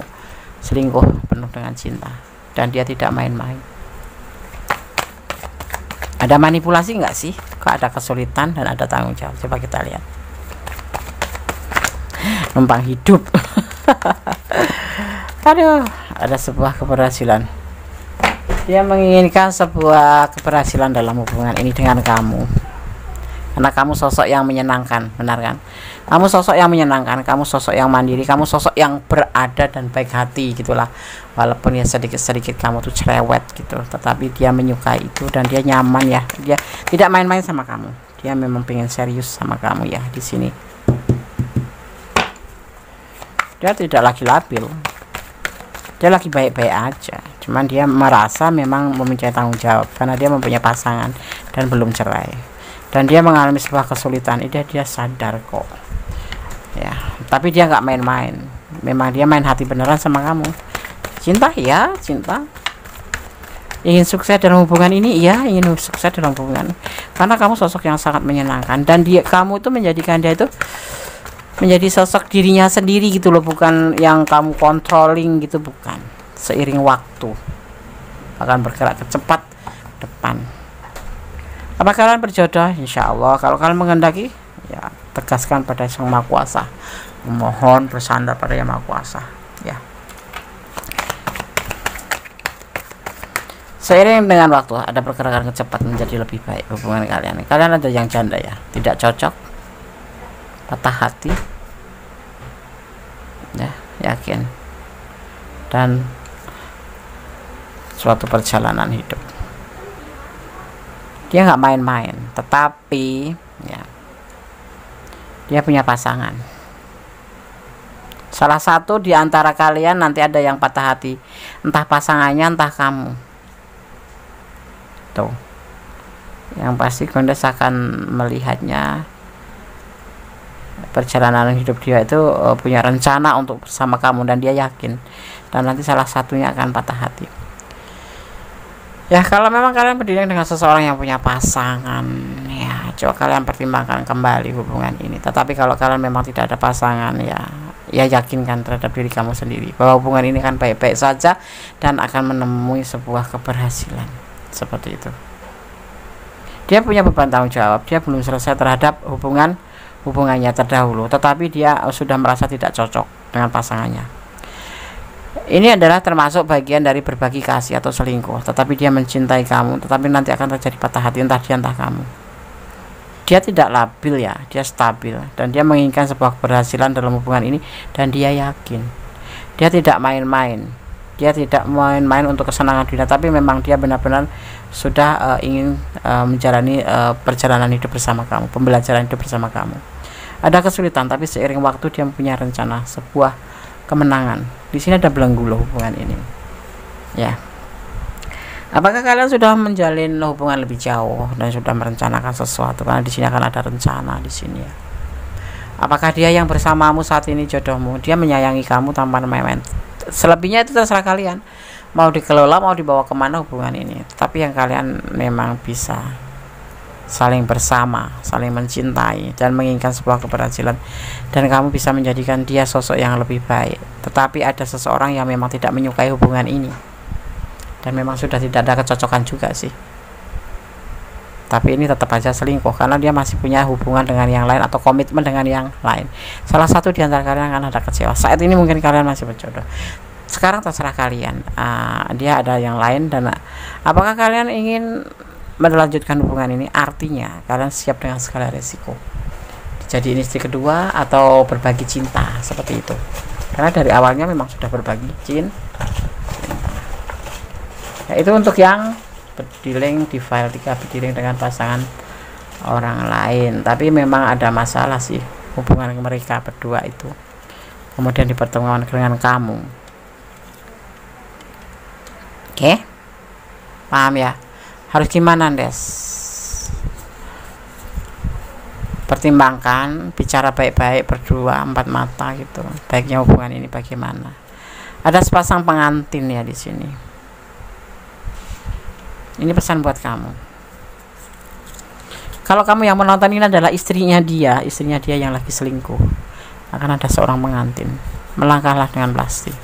Selingkuh penuh dengan cinta. Dan dia tidak main-main. Ada manipulasi nggak sih? Kok ada kesulitan dan ada tanggung jawab? Coba kita lihat. Numpang hidup. Aduh, ada sebuah keberhasilan. Dia menginginkan sebuah keberhasilan dalam hubungan ini dengan kamu. Karena kamu sosok yang menyenangkan, benar kan? Kamu sosok yang menyenangkan, kamu sosok yang mandiri, kamu sosok yang berada dan baik hati gitulah. Walaupun ya sedikit-sedikit kamu tuh cerewet gitu, tetapi dia menyukai itu dan dia nyaman ya. Dia tidak main-main sama kamu. Dia memang pengen serius sama kamu ya di sini. Dia tidak lagi labil. Dia lagi baik-baik aja. Cuman dia merasa memang mempunyai tanggung jawab karena dia mempunyai pasangan dan belum cerai. Dan dia mengalami sebuah kesulitan, dia sadar kok ya, tapi dia nggak main-main. Memang dia main hati beneran sama kamu. Cinta ya, cinta. Ingin sukses dalam hubungan ini, iya ingin sukses dalam hubungan, karena kamu sosok yang sangat menyenangkan. Dan kamu itu menjadikan dia itu menjadi sosok dirinya sendiri gitu loh, bukan yang kamu controlling gitu, bukan. Seiring waktu akan bergerak cepat depan. Apa kalian berjodoh? Insya Allah. Kalau kalian menghendaki, ya tegaskan pada Sang Maha Kuasa. Mohon bersandar pada Yang Maha Kuasa. Ya. Seiring dengan waktu ada pergerakan cepat menjadi lebih baik hubungan kalian. Kalian ada yang janda ya, tidak cocok, patah hati, ya yakin, dan suatu perjalanan hidup. Dia nggak main-main, tetapi ya dia punya pasangan. Salah satu di antara kalian nanti ada yang patah hati, entah pasangannya entah kamu. Tuh, yang pasti Gondes akan melihatnya perjalanan hidup dia itu punya rencana untuk bersama kamu, dan dia yakin, dan nanti salah satunya akan patah hati. Ya, kalau memang kalian berdiri dengan seseorang yang punya pasangan, ya coba kalian pertimbangkan kembali hubungan ini. Tetapi kalau kalian memang tidak ada pasangan, ya yakinkan terhadap diri kamu sendiri bahwa hubungan ini kan baik-baik saja dan akan menemui sebuah keberhasilan. Seperti itu. Dia punya beban tanggung jawab, dia belum selesai terhadap hubungannya terdahulu, tetapi dia sudah merasa tidak cocok dengan pasangannya. Ini adalah termasuk bagian dari berbagi kasih atau selingkuh, tetapi dia mencintai kamu, tetapi nanti akan terjadi patah hati entah dia entah kamu. Dia tidak labil ya, dia stabil, dan dia menginginkan sebuah keberhasilan dalam hubungan ini, dan dia yakin. Dia tidak main-main, untuk kesenangan dunia, tapi memang dia benar-benar sudah ingin menjalani perjalanan hidup bersama kamu, pembelajaran hidup bersama kamu. Ada kesulitan, tapi seiring waktu dia punya rencana sebuah kemenangan. Di sini ada belenggu loh hubungan ini. Ya. Apakah kalian sudah menjalin hubungan lebih jauh dan sudah merencanakan sesuatu? Karena di sini akan ada rencana di sini ya. Apakah dia yang bersamamu saat ini jodohmu? Dia menyayangi kamu tanpa main-main. Selebihnya itu terserah kalian. Mau dikelola, mau dibawa kemana hubungan ini. Tapi yang kalian memang bisa saling bersama, saling mencintai, dan menginginkan sebuah keberhasilan, dan kamu bisa menjadikan dia sosok yang lebih baik. Tetapi ada seseorang yang memang tidak menyukai hubungan ini, dan memang sudah tidak ada kecocokan juga sih. Tapi ini tetap aja selingkuh, karena dia masih punya hubungan dengan yang lain atau komitmen dengan yang lain. Salah satu di antara kalian akan ada kecewa. Saat ini mungkin kalian masih berjodoh, sekarang terserah kalian. Dia ada yang lain, dan apakah kalian ingin melanjutkan hubungan ini? Artinya kalian siap dengan segala resiko, jadi istri kedua atau berbagi cinta, seperti itu. Karena dari awalnya memang sudah berbagi cinta. Ya, itu untuk yang berdealing di file 3, berdealing dengan pasangan orang lain. Tapi memang ada masalah sih hubungan mereka berdua itu, kemudian dipertemukan dengan kamu. Oke, paham ya? Harus gimana, Des? Pertimbangkan, bicara baik-baik berdua, empat mata gitu. Baiknya hubungan ini bagaimana? Ada sepasang pengantin ya di sini. Ini pesan buat kamu. Kalau kamu yang menonton ini adalah istrinya dia yang lagi selingkuh, akan ada seorang pengantin. Melangkahlah dengan plastik.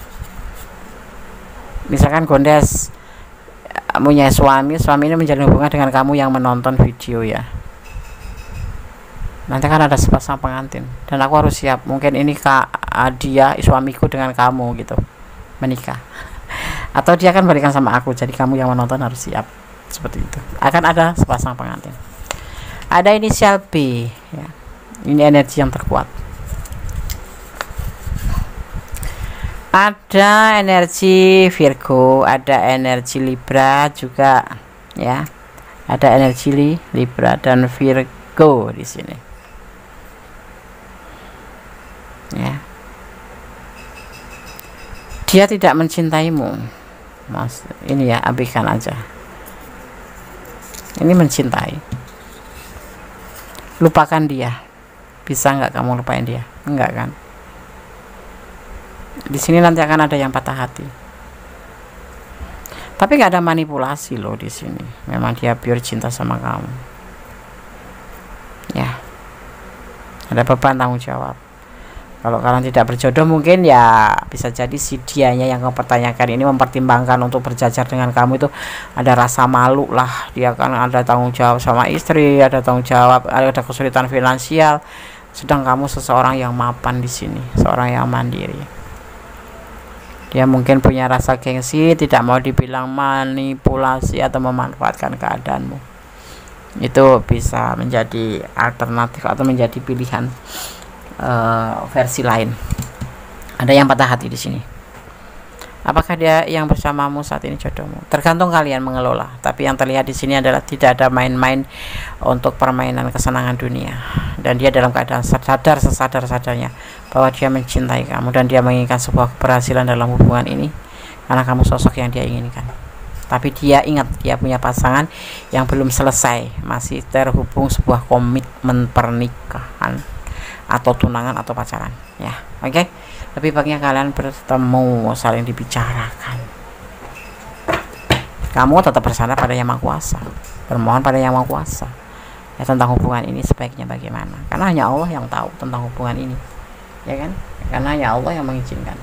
Misalkan Gondes punya suami ini menjalin hubungan dengan kamu yang menonton video ya. Nanti kan ada sepasang pengantin, dan aku harus siap. Mungkin ini dia suamiku dengan kamu gitu menikah, atau dia akan berikan sama aku. Jadi kamu yang menonton harus siap seperti itu. Akan ada sepasang pengantin. Ada inisial B ya. Ini energi yang terkuat. Ada energi Virgo, ada energi Libra juga ya. Ada energi Libra dan Virgo di sini. Ya. Dia tidak mencintaimu. Mas, ini ya, abaikan aja. Ini mencintai. Lupakan dia. Bisa nggak kamu lupain dia? Enggak kan? Di sini nanti akan ada yang patah hati. Tapi nggak ada manipulasi loh di sini. Memang dia pure cinta sama kamu. Ya. Ada beban tanggung jawab. Kalau kalian tidak berjodoh, mungkin ya bisa jadi si dianya yang mempertanyakan ini, mempertimbangkan untuk berjajar dengan kamu itu ada rasa malu lah. Dia kan ada tanggung jawab sama istri, ada tanggung jawab, ada kesulitan finansial. Sedang kamu seseorang yang mapan di sini, seorang yang mandiri. Dia mungkin punya rasa gengsi, tidak mau dibilang manipulasi atau memanfaatkan keadaanmu. Itu bisa menjadi alternatif atau menjadi pilihan versi lain. Ada yang patah hati di sini. Apakah dia yang bersamamu saat ini jodohmu? Tergantung kalian mengelola. Tapi yang terlihat di sini adalah tidak ada main-main untuk permainan kesenangan dunia. Dan dia dalam keadaan sesadar-sadarnya bahwa dia mencintai kamu dan dia menginginkan sebuah keberhasilan dalam hubungan ini karena kamu sosok yang dia inginkan. tapi dia ingat dia punya pasangan yang belum selesai, masih terhubung sebuah komitmen pernikahan atau tunangan atau pacaran ya. Oke, lebih baiknya kalian bertemu, saling dibicarakan. Kamu tetap bersandar pada Yang Maha Kuasa, bermohon pada Yang Maha Kuasa ya tentang hubungan ini sebaiknya bagaimana, karena hanya Allah yang tahu tentang hubungan ini, ya kan? Karena hanya Allah yang mengizinkan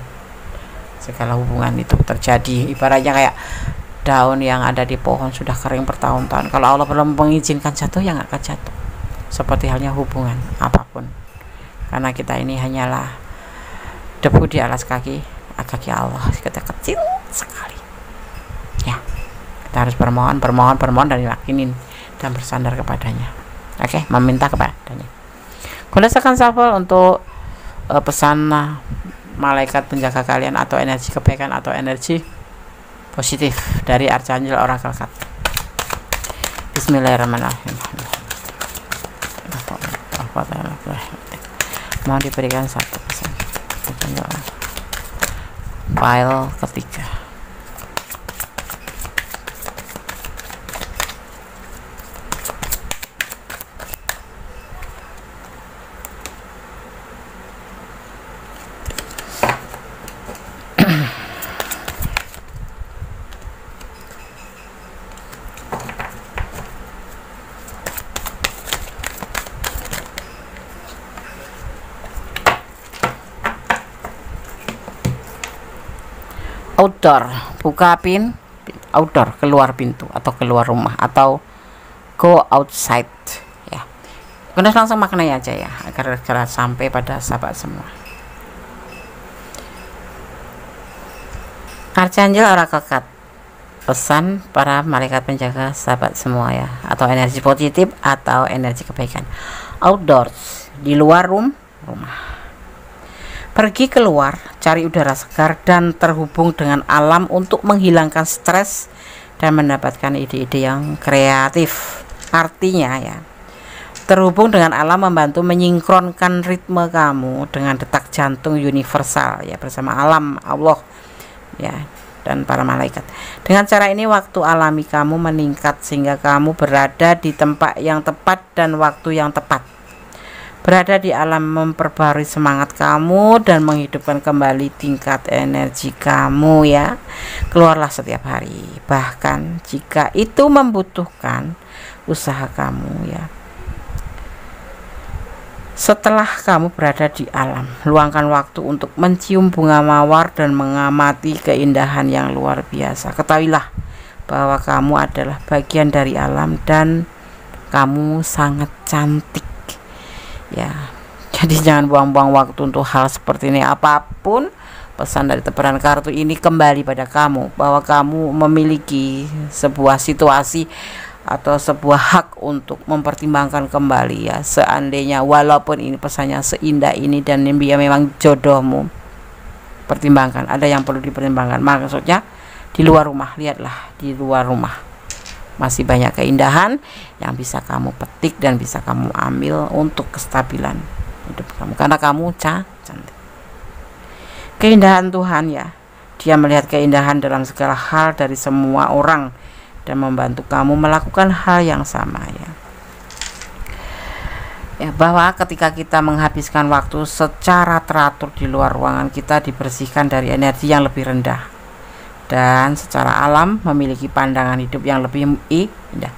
segala hubungan itu terjadi. Ibaratnya kayak daun yang ada di pohon sudah kering bertahun-tahun, kalau Allah belum mengizinkan jatuh ya nggak akan jatuh. Seperti halnya hubungan apapun, karena kita ini hanyalah debu di alas kaki Allah, kita kecil sekali ya. Kita harus bermohon dan yakinin dan bersandar kepadanya. Oke, meminta kepadanya. Gunakan shuffle untuk pesan malaikat penjaga kalian atau energi kebaikan atau energi positif dari Archangel Oracle Card. Bismillahirrahmanirrahim. Mohon diberikan satu pesan file ketiga. Outdoor, buka outdoor, keluar pintu atau keluar rumah atau go outside ya. Kita langsung maknanya aja ya agar segera sampai pada sahabat semua. Archangel Oracle Card, pesan para malaikat penjaga sahabat semua ya, atau energi positif atau energi kebaikan. Outdoors, di luar rumah. Pergi keluar, cari udara segar dan terhubung dengan alam untuk menghilangkan stres dan mendapatkan ide-ide yang kreatif. Artinya ya, terhubung dengan alam membantu menyinkronkan ritme kamu dengan detak jantung universal ya, bersama alam, Allah ya, dan para malaikat. Dengan cara ini waktu alami kamu meningkat sehingga kamu berada di tempat yang tepat dan waktu yang tepat. Berada di alam memperbarui semangat kamu dan menghidupkan kembali tingkat energi kamu ya. Keluarlah setiap hari, bahkan jika itu membutuhkan usaha kamu ya. Setelah kamu berada di alam, luangkan waktu untuk mencium bunga mawar dan mengamati keindahan yang luar biasa. Ketahuilah bahwa kamu adalah bagian dari alam dan kamu sangat cantik ya. Jadi jangan buang-buang waktu untuk hal seperti ini. Apapun pesan dari tebaran kartu ini kembali pada kamu, bahwa kamu memiliki sebuah situasi atau sebuah hak untuk mempertimbangkan kembali ya. Seandainya walaupun ini pesannya seindah ini dan dia memang jodohmu, pertimbangkan, ada yang perlu dipertimbangkan. Maksudnya di luar rumah, lihatlah di luar rumah masih banyak keindahan yang bisa kamu petik dan bisa kamu ambil untuk kestabilan hidup kamu, karena kamu cantik. Keindahan Tuhan ya, Dia melihat keindahan dalam segala hal dari semua orang dan membantu kamu melakukan hal yang sama ya, bahwa ketika kita menghabiskan waktu secara teratur di luar ruangan, kita dibersihkan dari energi yang lebih rendah dan secara alam memiliki pandangan hidup yang lebih indah.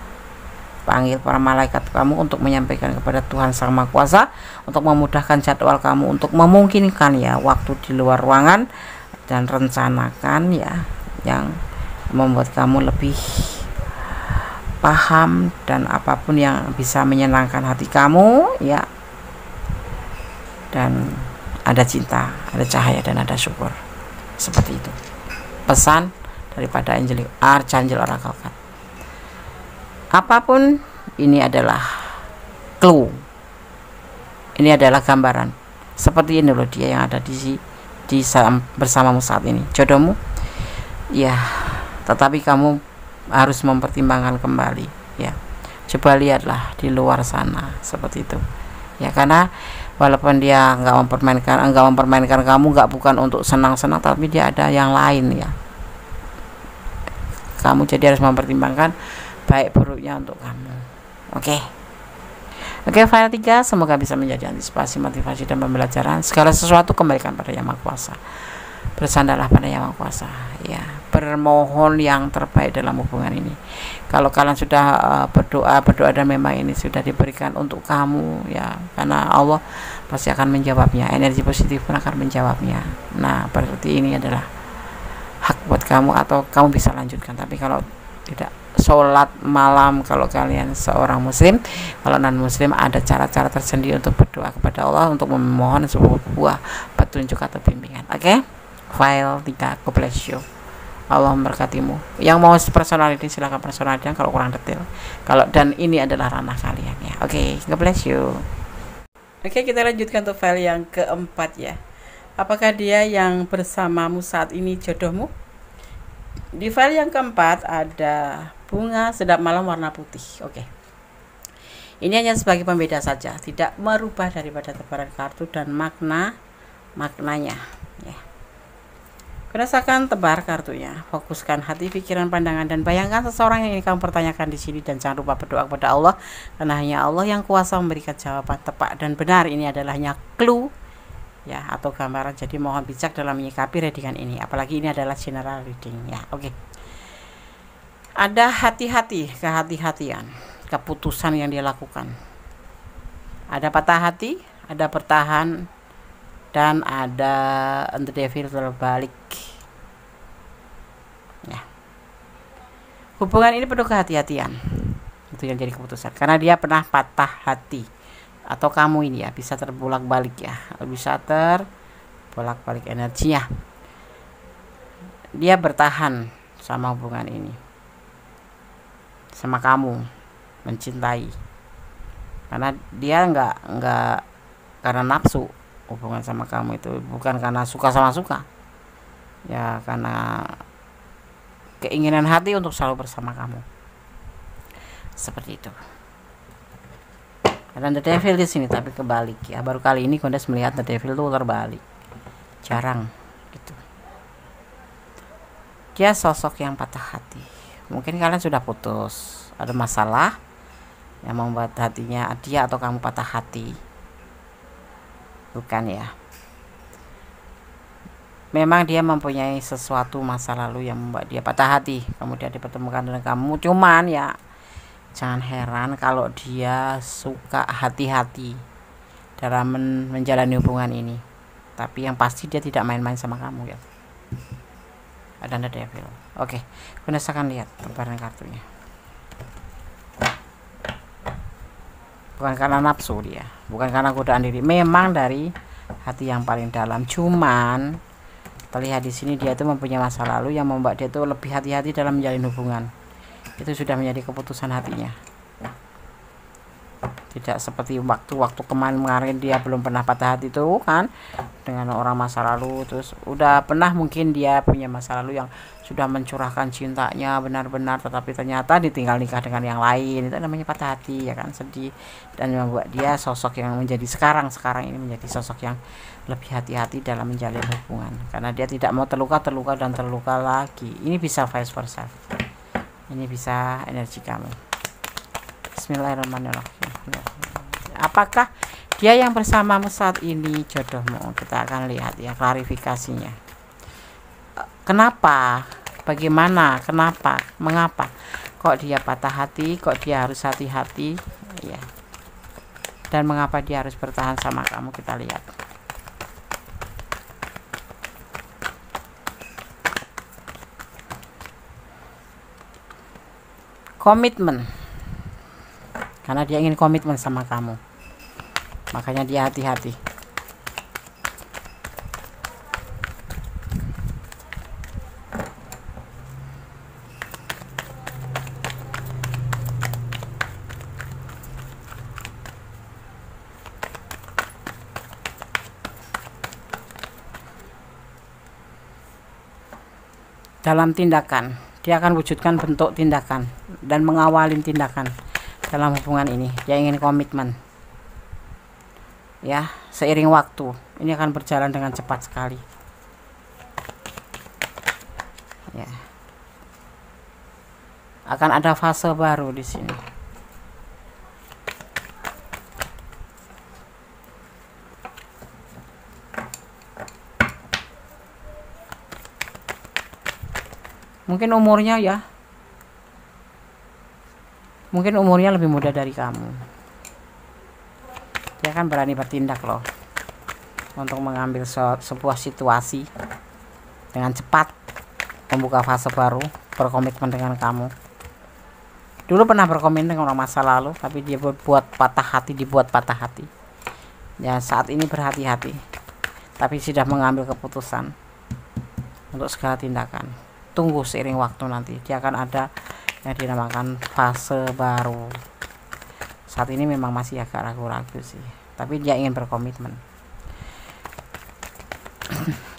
Panggil para malaikat kamu untuk menyampaikan kepada Tuhan Sang Maha Kuasa untuk memudahkan jadwal kamu, untuk memungkinkan ya waktu di luar ruangan, dan rencanakan ya yang membuat kamu lebih paham dan apapun yang bisa menyenangkan hati kamu ya. Dan ada cinta, ada cahaya dan ada syukur. Seperti itu pesan daripada Archangel Oracle Card. Apapun ini adalah clue, ini adalah gambaran. Seperti ini loh dia yang ada bersamamu saat ini, jodohmu ya. Tetapi kamu harus mempertimbangkan kembali ya. Coba lihatlah di luar sana seperti itu ya, karena walaupun dia nggak mempermainkan kamu, bukan untuk senang-senang, tapi dia ada yang lain ya. kamu, jadi harus mempertimbangkan baik buruknya untuk kamu. Oke, file 3, semoga bisa menjadi antisipasi, motivasi, dan pembelajaran. Segala sesuatu kembalikan pada Yang Maha Kuasa. Bersandarlah pada Yang Maha Kuasa, ya. Bermohon yang terbaik dalam hubungan ini. Kalau kalian sudah berdoa dan memang ini sudah diberikan untuk kamu, ya, karena Allah pasti akan menjawabnya. Energi positif pun akan menjawabnya. Nah, berarti ini adalah hak buat kamu, atau kamu bisa lanjutkan. Tapi kalau tidak, sholat malam kalau kalian seorang muslim, kalau non muslim ada cara-cara tersendiri untuk berdoa kepada Allah, untuk memohon sebuah petunjuk atau bimbingan. Oke, file 3, God bless you, Allah memberkatimu. Yang mau personality silahkan personality kalau kurang detail, dan ini adalah ranah kalian, ya. Oke, God bless you. Oke, kita lanjutkan untuk file yang keempat, ya. Apakah dia yang bersamamu saat ini jodohmu? Di file yang keempat ada bunga sedap malam warna putih. Oke. Ini hanya sebagai pembeda saja, tidak merubah daripada tebaran kartu dan maknanya, ya. Rasakan tebar kartunya, fokuskan hati, pikiran, pandangan, dan bayangkan seseorang yang ingin kamu pertanyakan di sini, dan jangan lupa berdoa kepada Allah, karena hanya Allah yang kuasa memberikan jawaban tepat dan benar. Ini adalah hanya clue, ya, atau gambaran. Jadi mohon bijak dalam menyikapi readingan ini, apalagi ini adalah general reading, ya. Oke. Ada kehati-hatian, keputusan yang dia lakukan. Ada patah hati, ada bertahan, dan ada the devil terbalik, ya. Hubungan ini penuh kehati-hatian, itu yang jadi keputusan, karena dia pernah patah hati, atau kamu ini, ya, bisa terbolak-balik, ya, bisa terbolak-balik energinya. Dia bertahan sama hubungan ini, sama kamu, mencintai, karena dia nggak karena nafsu. Hubungan sama kamu itu bukan karena suka sama suka, ya, karena keinginan hati untuk selalu bersama kamu, seperti itu. Ada the devil di sini, tapi kebalik, ya. Baru kali ini Kondes melihat the devil itu terbalik, jarang gitu. Dia sosok yang patah hati. Mungkin kalian sudah putus, ada masalah yang membuat hatinya dia atau kamu patah hati, bukan, ya. Memang dia mempunyai sesuatu masa lalu yang membuat dia patah hati, kemudian dipertemukan dengan kamu. Cuman, ya, jangan heran kalau dia suka hati-hati dalam menjalani hubungan ini. Tapi yang pasti dia tidak main-main sama kamu, ya. Ada the devil. Oke, kita akan lihat tebaran kartunya. Bukan karena nafsu dia, bukan karena godaan diri, memang dari hati yang paling dalam. Cuman terlihat di sini dia itu mempunyai masa lalu yang membuat dia itu lebih hati-hati dalam menjalin hubungan. Itu sudah menjadi keputusan hatinya. Tidak seperti waktu kemarin dia belum pernah patah hati itu, kan, dengan orang masa lalu. Terus udah pernah, mungkin dia punya masa lalu yang sudah mencurahkan cintanya benar-benar, tetapi ternyata ditinggal nikah dengan yang lain. Itu namanya patah hati, ya kan, sedih, dan membuat dia sosok yang menjadi sekarang ini menjadi sosok yang lebih hati-hati dalam menjalin hubungan, karena dia tidak mau terluka lagi. Ini bisa vice versa, ini bisa energi kamu. Bismillahirrahmanirrahim. Apakah dia yang bersamamu saat ini jodohmu? Kita akan lihat, ya, klarifikasinya. Kenapa? Bagaimana? Kenapa? Mengapa? Kok dia patah hati? Kok dia harus hati-hati? Ya. Dan mengapa dia harus bertahan sama kamu? Kita lihat. Komitmen. Karena dia ingin komitmen sama kamu, makanya dia hati-hati. Dalam tindakan, dia akan wujudkan bentuk tindakan dan mengawali tindakan dalam hubungan ini. Dia ingin komitmen, ya. Seiring waktu ini akan berjalan dengan cepat sekali, ya. akan ada fase baru di sini. Mungkin umurnya lebih muda dari kamu. Dia kan berani bertindak loh untuk mengambil sebuah situasi dengan cepat, membuka fase baru, berkomitmen dengan kamu. Dulu pernah berkomitmen dengan orang masa lalu, tapi dia dibuat patah hati. Ya, saat ini berhati-hati, tapi sudah mengambil keputusan untuk segala tindakan. Tunggu seiring waktu nanti dia akan ada yang dinamakan fase baru. Saat ini memang masih agak ragu-ragu sih, tapi dia ingin berkomitmen.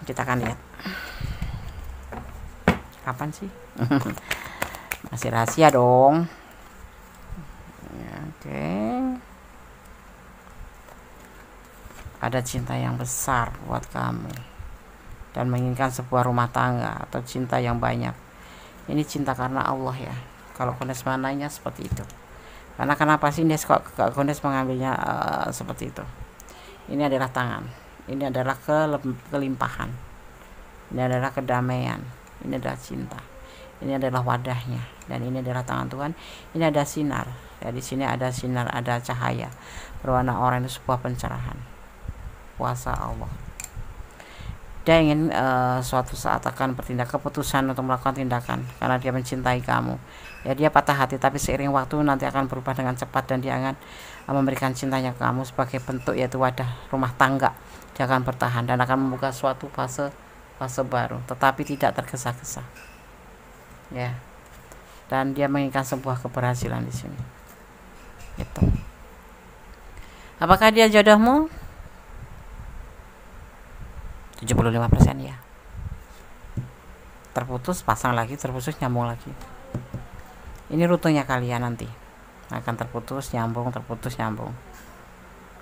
Kita akan lihat kapan sih. Masih rahasia dong ya, oke. Ada cinta yang besar buat kamu dan menginginkan sebuah rumah tangga atau cinta yang banyak. Ini cinta karena Allah ya. Kalau Kondes mananya seperti itu. Karena kenapa sih Indes kok Kondes mengambilnya seperti itu? Ini adalah tangan. Ini adalah kelimpahan. Ini adalah kedamaian. Ini adalah cinta. Ini adalah wadahnya. Dan ini adalah tangan Tuhan. Ini ada sinar. Ya, di sini ada sinar, ada cahaya berwarna oranye, itu sebuah pencerahan. Kuasa Allah. Dia ingin suatu saat akan bertindak, keputusan untuk melakukan tindakan karena dia mencintai kamu. Ya, dia patah hati, tapi seiring waktu nanti akan berubah dengan cepat dan dia akan memberikan cintanya ke kamu sebagai bentuk yaitu wadah rumah tangga. Dia akan bertahan dan akan membuka suatu fase baru, tetapi tidak tergesa-gesa. Ya. Dan dia menginginkan sebuah keberhasilan di sini. Gitu. Apakah dia jodohmu? 75% ya. Terputus pasang lagi, terputus nyambung lagi. Ini rutenya kalian nanti akan terputus nyambung.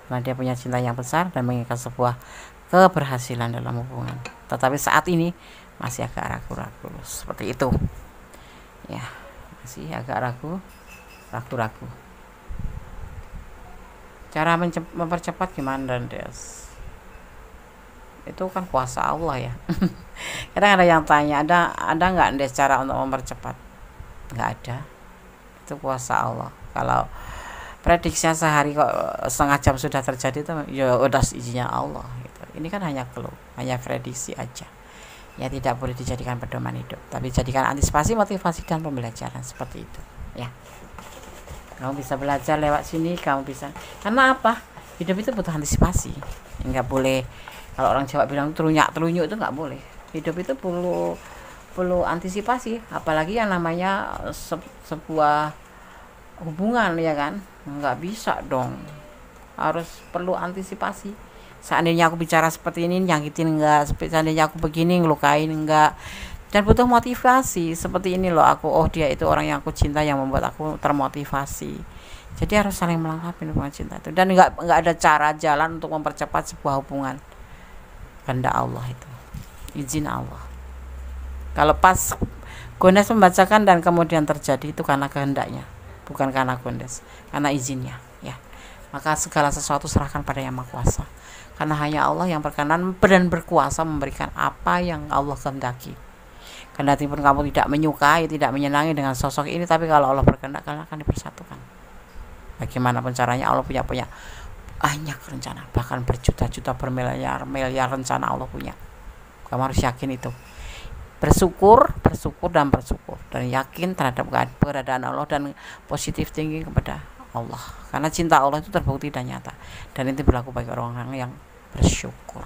Karena dia punya cinta yang besar dan menginginkan sebuah keberhasilan dalam hubungan. Tetapi saat ini masih agak ragu-ragu seperti itu. Ya, masih agak ragu-ragu. Cara mempercepat gimana, dan Des? Itu kan kuasa Allah ya. Kadang ada yang tanya, ada nggak Des cara untuk mempercepat? Nggak ada. Itu kuasa Allah. Kalau prediksinya sehari kok setengah jam sudah terjadi, itu ya udah izinnya Allah gitu. Ini kan hanya clue, hanya prediksi aja. Ya, tidak boleh dijadikan pedoman hidup, tapi jadikan antisipasi, motivasi, dan pembelajaran seperti itu ya. Kamu bisa belajar lewat sini, kamu bisa. Karena apa? Hidup itu butuh antisipasi. Nggak boleh, kalau orang Jawa bilang telunjuk itu nggak boleh. Hidup itu perlu antisipasi, apalagi yang namanya sebuah hubungan ya kan. Nggak bisa dong, harus perlu antisipasi. Seandainya aku bicara seperti ini nyakitin enggak, seandainya aku begini ngelukain enggak, dan butuh motivasi seperti ini loh aku, oh dia itu orang yang aku cinta yang membuat aku termotivasi. Jadi harus saling melengkapi hubungan cinta itu, dan enggak ada cara jalan untuk mempercepat sebuah hubungan. Kehendak Allah itu, izin Allah. Kalau pas Gondes membacakan dan kemudian terjadi, itu karena kehendaknya, bukan karena Gondes, karena izinnya ya. Maka segala sesuatu serahkan pada Yang Maha Kuasa, karena hanya Allah yang berkenan dan berkuasa memberikan apa yang Allah kehendaki. Kendati pun kamu tidak menyukai, tidak menyenangi dengan sosok ini, tapi kalau Allah berkehendak, kalian akan dipersatukan. Bagaimanapun caranya, Allah punya banyak rencana, bahkan berjuta-juta, bermiliar rencana Allah punya. Kamu harus yakin itu. Bersyukur dan yakin terhadap keberadaan Allah dan positif tinggi kepada Allah, karena cinta Allah itu terbukti dan nyata, dan itu berlaku bagi orang-orang yang bersyukur.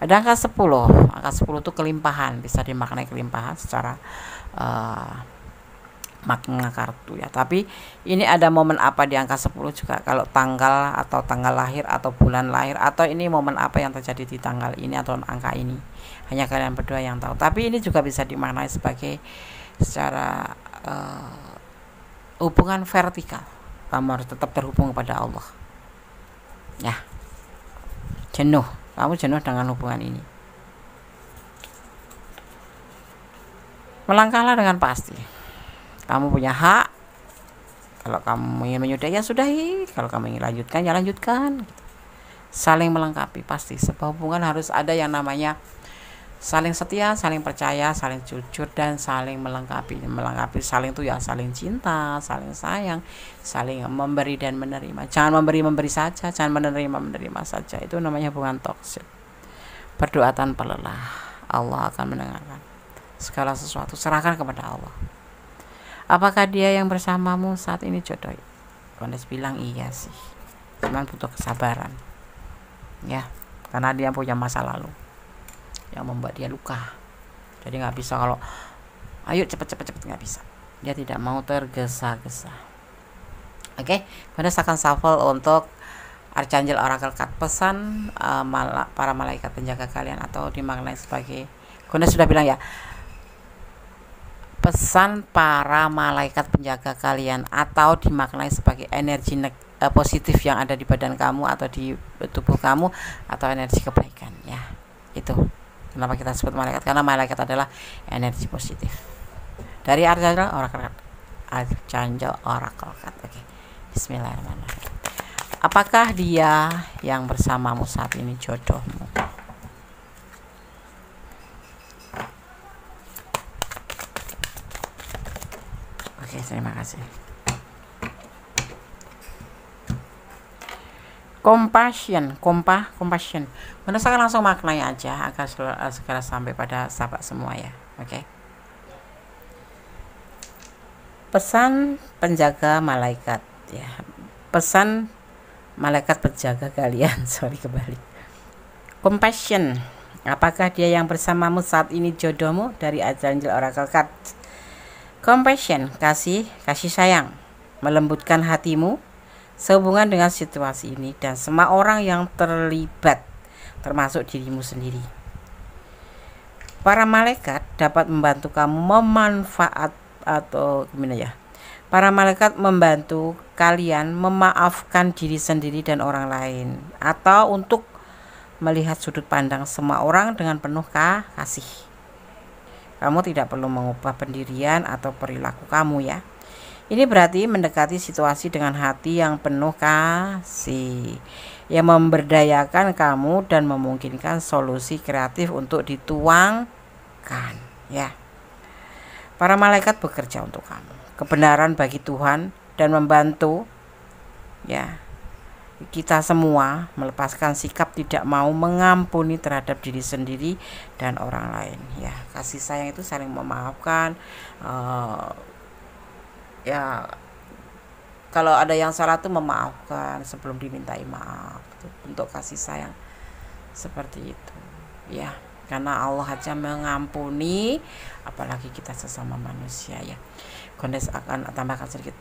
Ada angka 10 itu kelimpahan, bisa dimaknai kelimpahan secara makna kartu ya. Tapi ini ada momen apa di angka 10 juga, kalau tanggal atau tanggal lahir atau bulan lahir, atau ini momen apa yang terjadi di tanggal ini atau angka ini, hanya kalian berdua yang tahu. Tapi ini juga bisa dimaknai sebagai secara hubungan vertikal. Kamu harus tetap terhubung kepada Allah ya. Kamu jenuh dengan hubungan ini, melangkahlah dengan pasti. Kamu punya hak. Kalau kamu ingin menyudahi ya sudahi, kalau kamu ingin lanjutkan ya lanjutkan. Saling melengkapi pasti. Sebuah hubungan harus ada yang namanya saling setia, saling percaya, saling jujur, dan saling melengkapi. Melengkapi saling itu ya saling cinta, saling sayang, saling memberi dan menerima. Jangan memberi saja, jangan menerima saja. Itu namanya hubungan toksik. Berdoa tanpa lelah, Allah akan mendengarkan. Segala sesuatu serahkan kepada Allah. Apakah dia yang bersamamu saat ini jodoh? Kondes bilang iya sih, cuman butuh kesabaran ya, karena dia punya masa lalu yang membuat dia luka. Jadi nggak bisa kalau ayo cepet, nggak bisa. Dia tidak mau tergesa-gesa. Oke, Kondes akan shuffle untuk Archangel Oracle Card. Pesan para malaikat penjaga kalian, atau dimaknai sebagai, Kondes sudah bilang ya, pesan para malaikat penjaga kalian, atau dimaknai sebagai energi positif yang ada di badan kamu atau di tubuh kamu, atau energi kebaikan ya. Itu kenapa kita sebut malaikat, karena malaikat adalah energi positif. Dari Archangel Oracle Card. Oke. Bismillahirrahmanirrahim. Apakah dia yang bersamamu saat ini jodohmu? Oke, terima kasih. Compassion. Mana saya langsung maknai aja agar segera sampai pada sahabat semua ya. Oke. Pesan penjaga malaikat ya. Pesan malaikat penjaga kalian. Kebalik. Compassion. Apakah dia yang bersamamu saat ini jodohmu? Dari Archangel Oracle Card. Compassion, kasih sayang, melembutkan hatimu sehubungan dengan situasi ini dan semua orang yang terlibat, termasuk dirimu sendiri. Para malaikat dapat membantu kamu Para malaikat membantu kalian memaafkan diri sendiri dan orang lain, atau untuk melihat sudut pandang semua orang dengan penuh kasih. Kamu tidak perlu mengubah pendirian atau perilaku kamu ya. Ini berarti mendekati situasi dengan hati yang penuh kasih, yang memberdayakan kamu dan memungkinkan solusi kreatif untuk dituangkan ya. Para malaikat bekerja untuk kamu, kebenaran bagi Tuhan, dan membantu ya kita semua melepaskan sikap tidak mau mengampuni terhadap diri sendiri dan orang lain ya. Kasih sayang itu saling memaafkan ya. Kalau ada yang salah tuh memaafkan sebelum dimintai maaf. Itu bentuk kasih sayang seperti itu ya, karena Allah aja mengampuni, apalagi kita sesama manusia ya. Kondes akan tambahkan sedikit,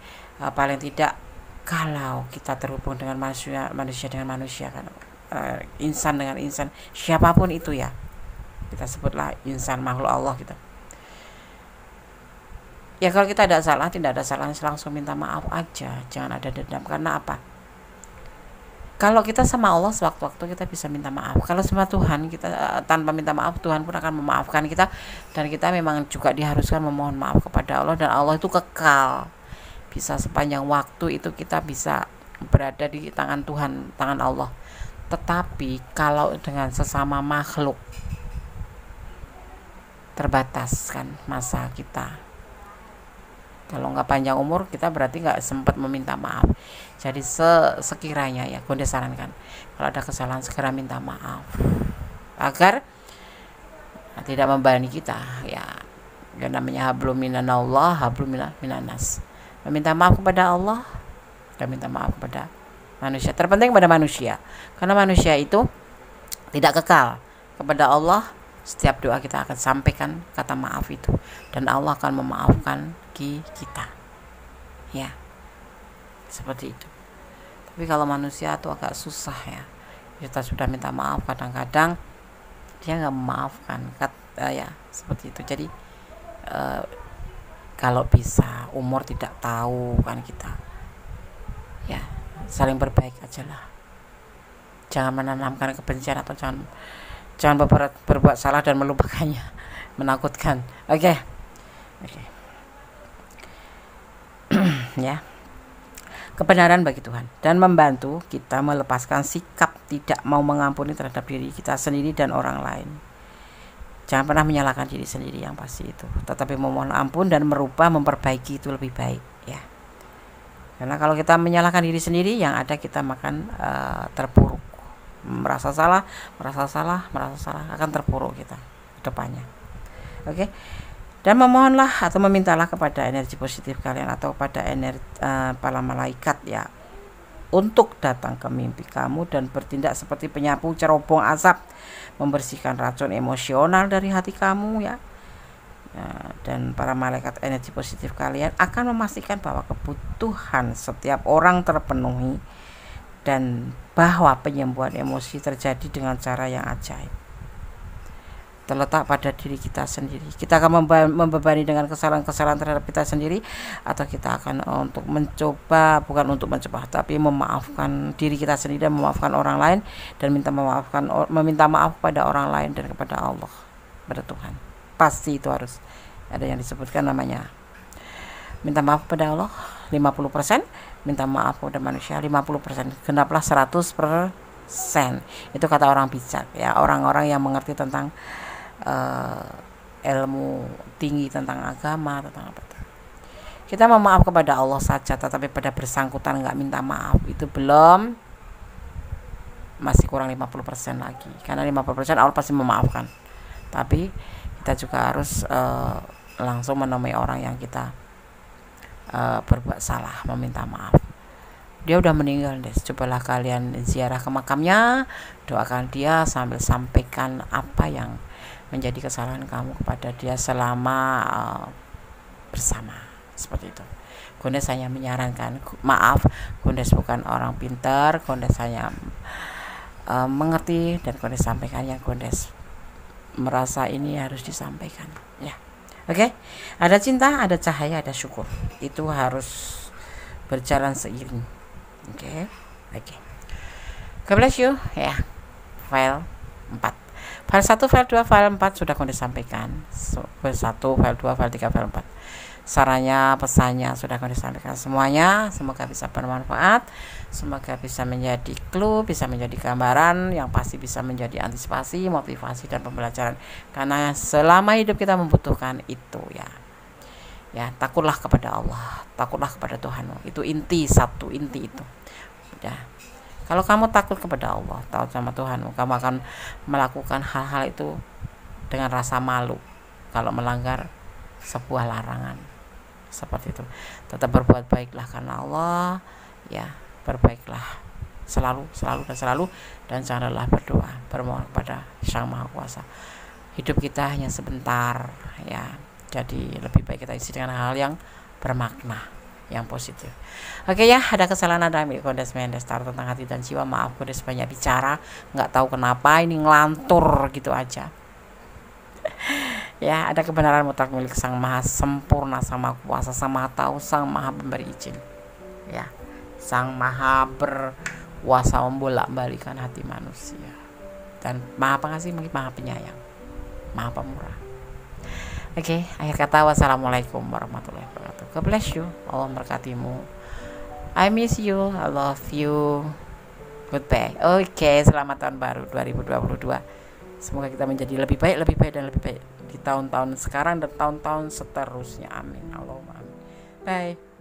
paling tidak kalau kita terhubung dengan manusia dengan manusia kan, insan dengan insan, siapapun itu ya, kita sebutlah insan, makhluk Allah gitu ya. Kalau kita tidak ada salah, langsung minta maaf aja, jangan ada dendam. Karena apa? Kalau kita sama Allah sewaktu-waktu kita bisa minta maaf. Kalau sama Tuhan kita tanpa minta maaf, Tuhan pun akan memaafkan kita, dan kita memang juga diharuskan memohon maaf kepada Allah, dan Allah itu kekal. Bisa sepanjang waktu itu kita bisa berada di tangan Tuhan, tangan Allah. Tetapi kalau dengan sesama makhluk terbatas kan masa kita. Kalau nggak panjang umur kita berarti nggak sempat meminta maaf. Jadi sekiranya ya, Kondes sarankan kalau ada kesalahan segera minta maaf agar tidak membebani kita ya. Yang namanya hablum minallah, hablum minanas. Meminta maaf kepada Allah dan minta maaf kepada manusia. Terpenting kepada manusia, karena manusia itu tidak kekal. Kepada Allah setiap doa kita akan sampaikan kata maaf itu, dan Allah akan memaafkan kita ya, seperti itu. Tapi kalau manusia itu agak susah ya. Kita sudah minta maaf, kadang-kadang dia nggak memaafkan ya, seperti itu. Jadi kalau bisa umur tidak tahu kan kita ya, saling berbaik aja lah, jangan menanamkan kebencian, atau jangan berbuat salah dan melupakannya, menakutkan. Oke. ya, kebenaran bagi Tuhan, dan membantu kita melepaskan sikap tidak mau mengampuni terhadap diri kita sendiri dan orang lain. Jangan pernah menyalahkan diri sendiri yang pasti itu, tetapi memohon ampun dan merubah, memperbaiki itu lebih baik ya. Karena kalau kita menyalahkan diri sendiri, yang ada kita makan terpuruk, merasa salah akan terpuruk kita ke depannya. Oke. Dan memohonlah atau memintalah kepada energi positif kalian atau pada energi para malaikat ya, untuk datang ke mimpi kamu dan bertindak seperti penyapu cerobong asap, membersihkan racun emosional dari hati kamu ya. Dan para malaikat energi positif kalian akan memastikan bahwa kebutuhan setiap orang terpenuhi dan bahwa penyembuhan emosi terjadi dengan cara yang ajaib. Terletak pada diri kita sendiri. Kita akan membebani dengan kesalahan-kesalahan terhadap kita sendiri, atau kita akan untuk mencoba, bukan untuk mencoba, tapi memaafkan diri kita sendiri dan memaafkan orang lain, dan meminta maaf pada orang lain dan kepada Allah, pada Tuhan. Pasti itu harus ada yang disebutkan namanya minta maaf pada Allah 50%, minta maaf pada manusia 50%, genaplah 100%. Itu kata orang bijak ya, orang-orang yang mengerti tentang ilmu tinggi tentang agama, tentang apa itu. Kita memaaf kepada Allah saja, tetapi pada bersangkutan nggak minta maaf, itu belum, masih kurang 50% lagi. Karena 50% Allah pasti memaafkan, tapi kita juga harus langsung menemui orang yang kita berbuat salah, meminta maaf. Dia udah meninggal deh, cobalah kalian ziarah ke makamnya, doakan dia sambil sampaikan apa yang menjadi kesalahan kamu kepada dia selama bersama, seperti itu. Gondes hanya menyarankan, maaf, Gondes bukan orang pintar, Gondes hanya mengerti, dan Gondes sampaikan yang Gondes merasa ini harus disampaikan ya. Oke. Ada cinta, ada cahaya, ada syukur, itu harus berjalan seiring. Oke. God bless you ya. File 4, file 1, file 2, file 4 sudah Gondes sampaikan. File 1, file 2, file 3, file 4. Sarannya, pesannya sudah Gondes sampaikan semuanya. Semoga bisa bermanfaat, semoga bisa menjadi clue, bisa menjadi gambaran, yang pasti bisa menjadi antisipasi, motivasi, dan pembelajaran. Karena selama hidup kita membutuhkan itu ya. Ya, takutlah kepada Allah, takutlah kepada Tuhanmu. Itu inti itu. Ya. Kalau kamu takut kepada Allah, takut sama Tuhanmu, kamu akan melakukan hal-hal itu dengan rasa malu kalau melanggar sebuah larangan. Seperti itu. Tetap berbuat baiklah karena Allah, ya, berbaiklah selalu, dan janganlah berdoa, bermohon kepada Sang Maha Kuasa. Hidup kita hanya sebentar, ya. Jadi lebih baik kita isi dengan hal yang bermakna, yang positif. Oke ya, ada kesalahan ada milik Gondes Mendestar tentang hati dan jiwa. Maaf Gondes banyak bicara, nggak tahu kenapa ini ngelantur gitu aja. Ya, ada kebenaran mutlak milik Sang Maha Sempurna, Sang Maha Kuasa, Sang Maha Tahu, Sang Maha Pemberi izin. Ya, Sang Maha berkuasa membolak-balikan hati manusia, dan Maha Pengasih, Maha Penyayang, Maha Pemurah. Oke, akhir kata, wassalamualaikum warahmatullahi wabarakatuh. God bless you. Allah memberkatimu. I miss you. I love you. Goodbye. Oke, selamat tahun baru 2022. Semoga kita menjadi lebih baik di tahun-tahun sekarang dan tahun-tahun seterusnya. Amin. Allahumma amin. Bye.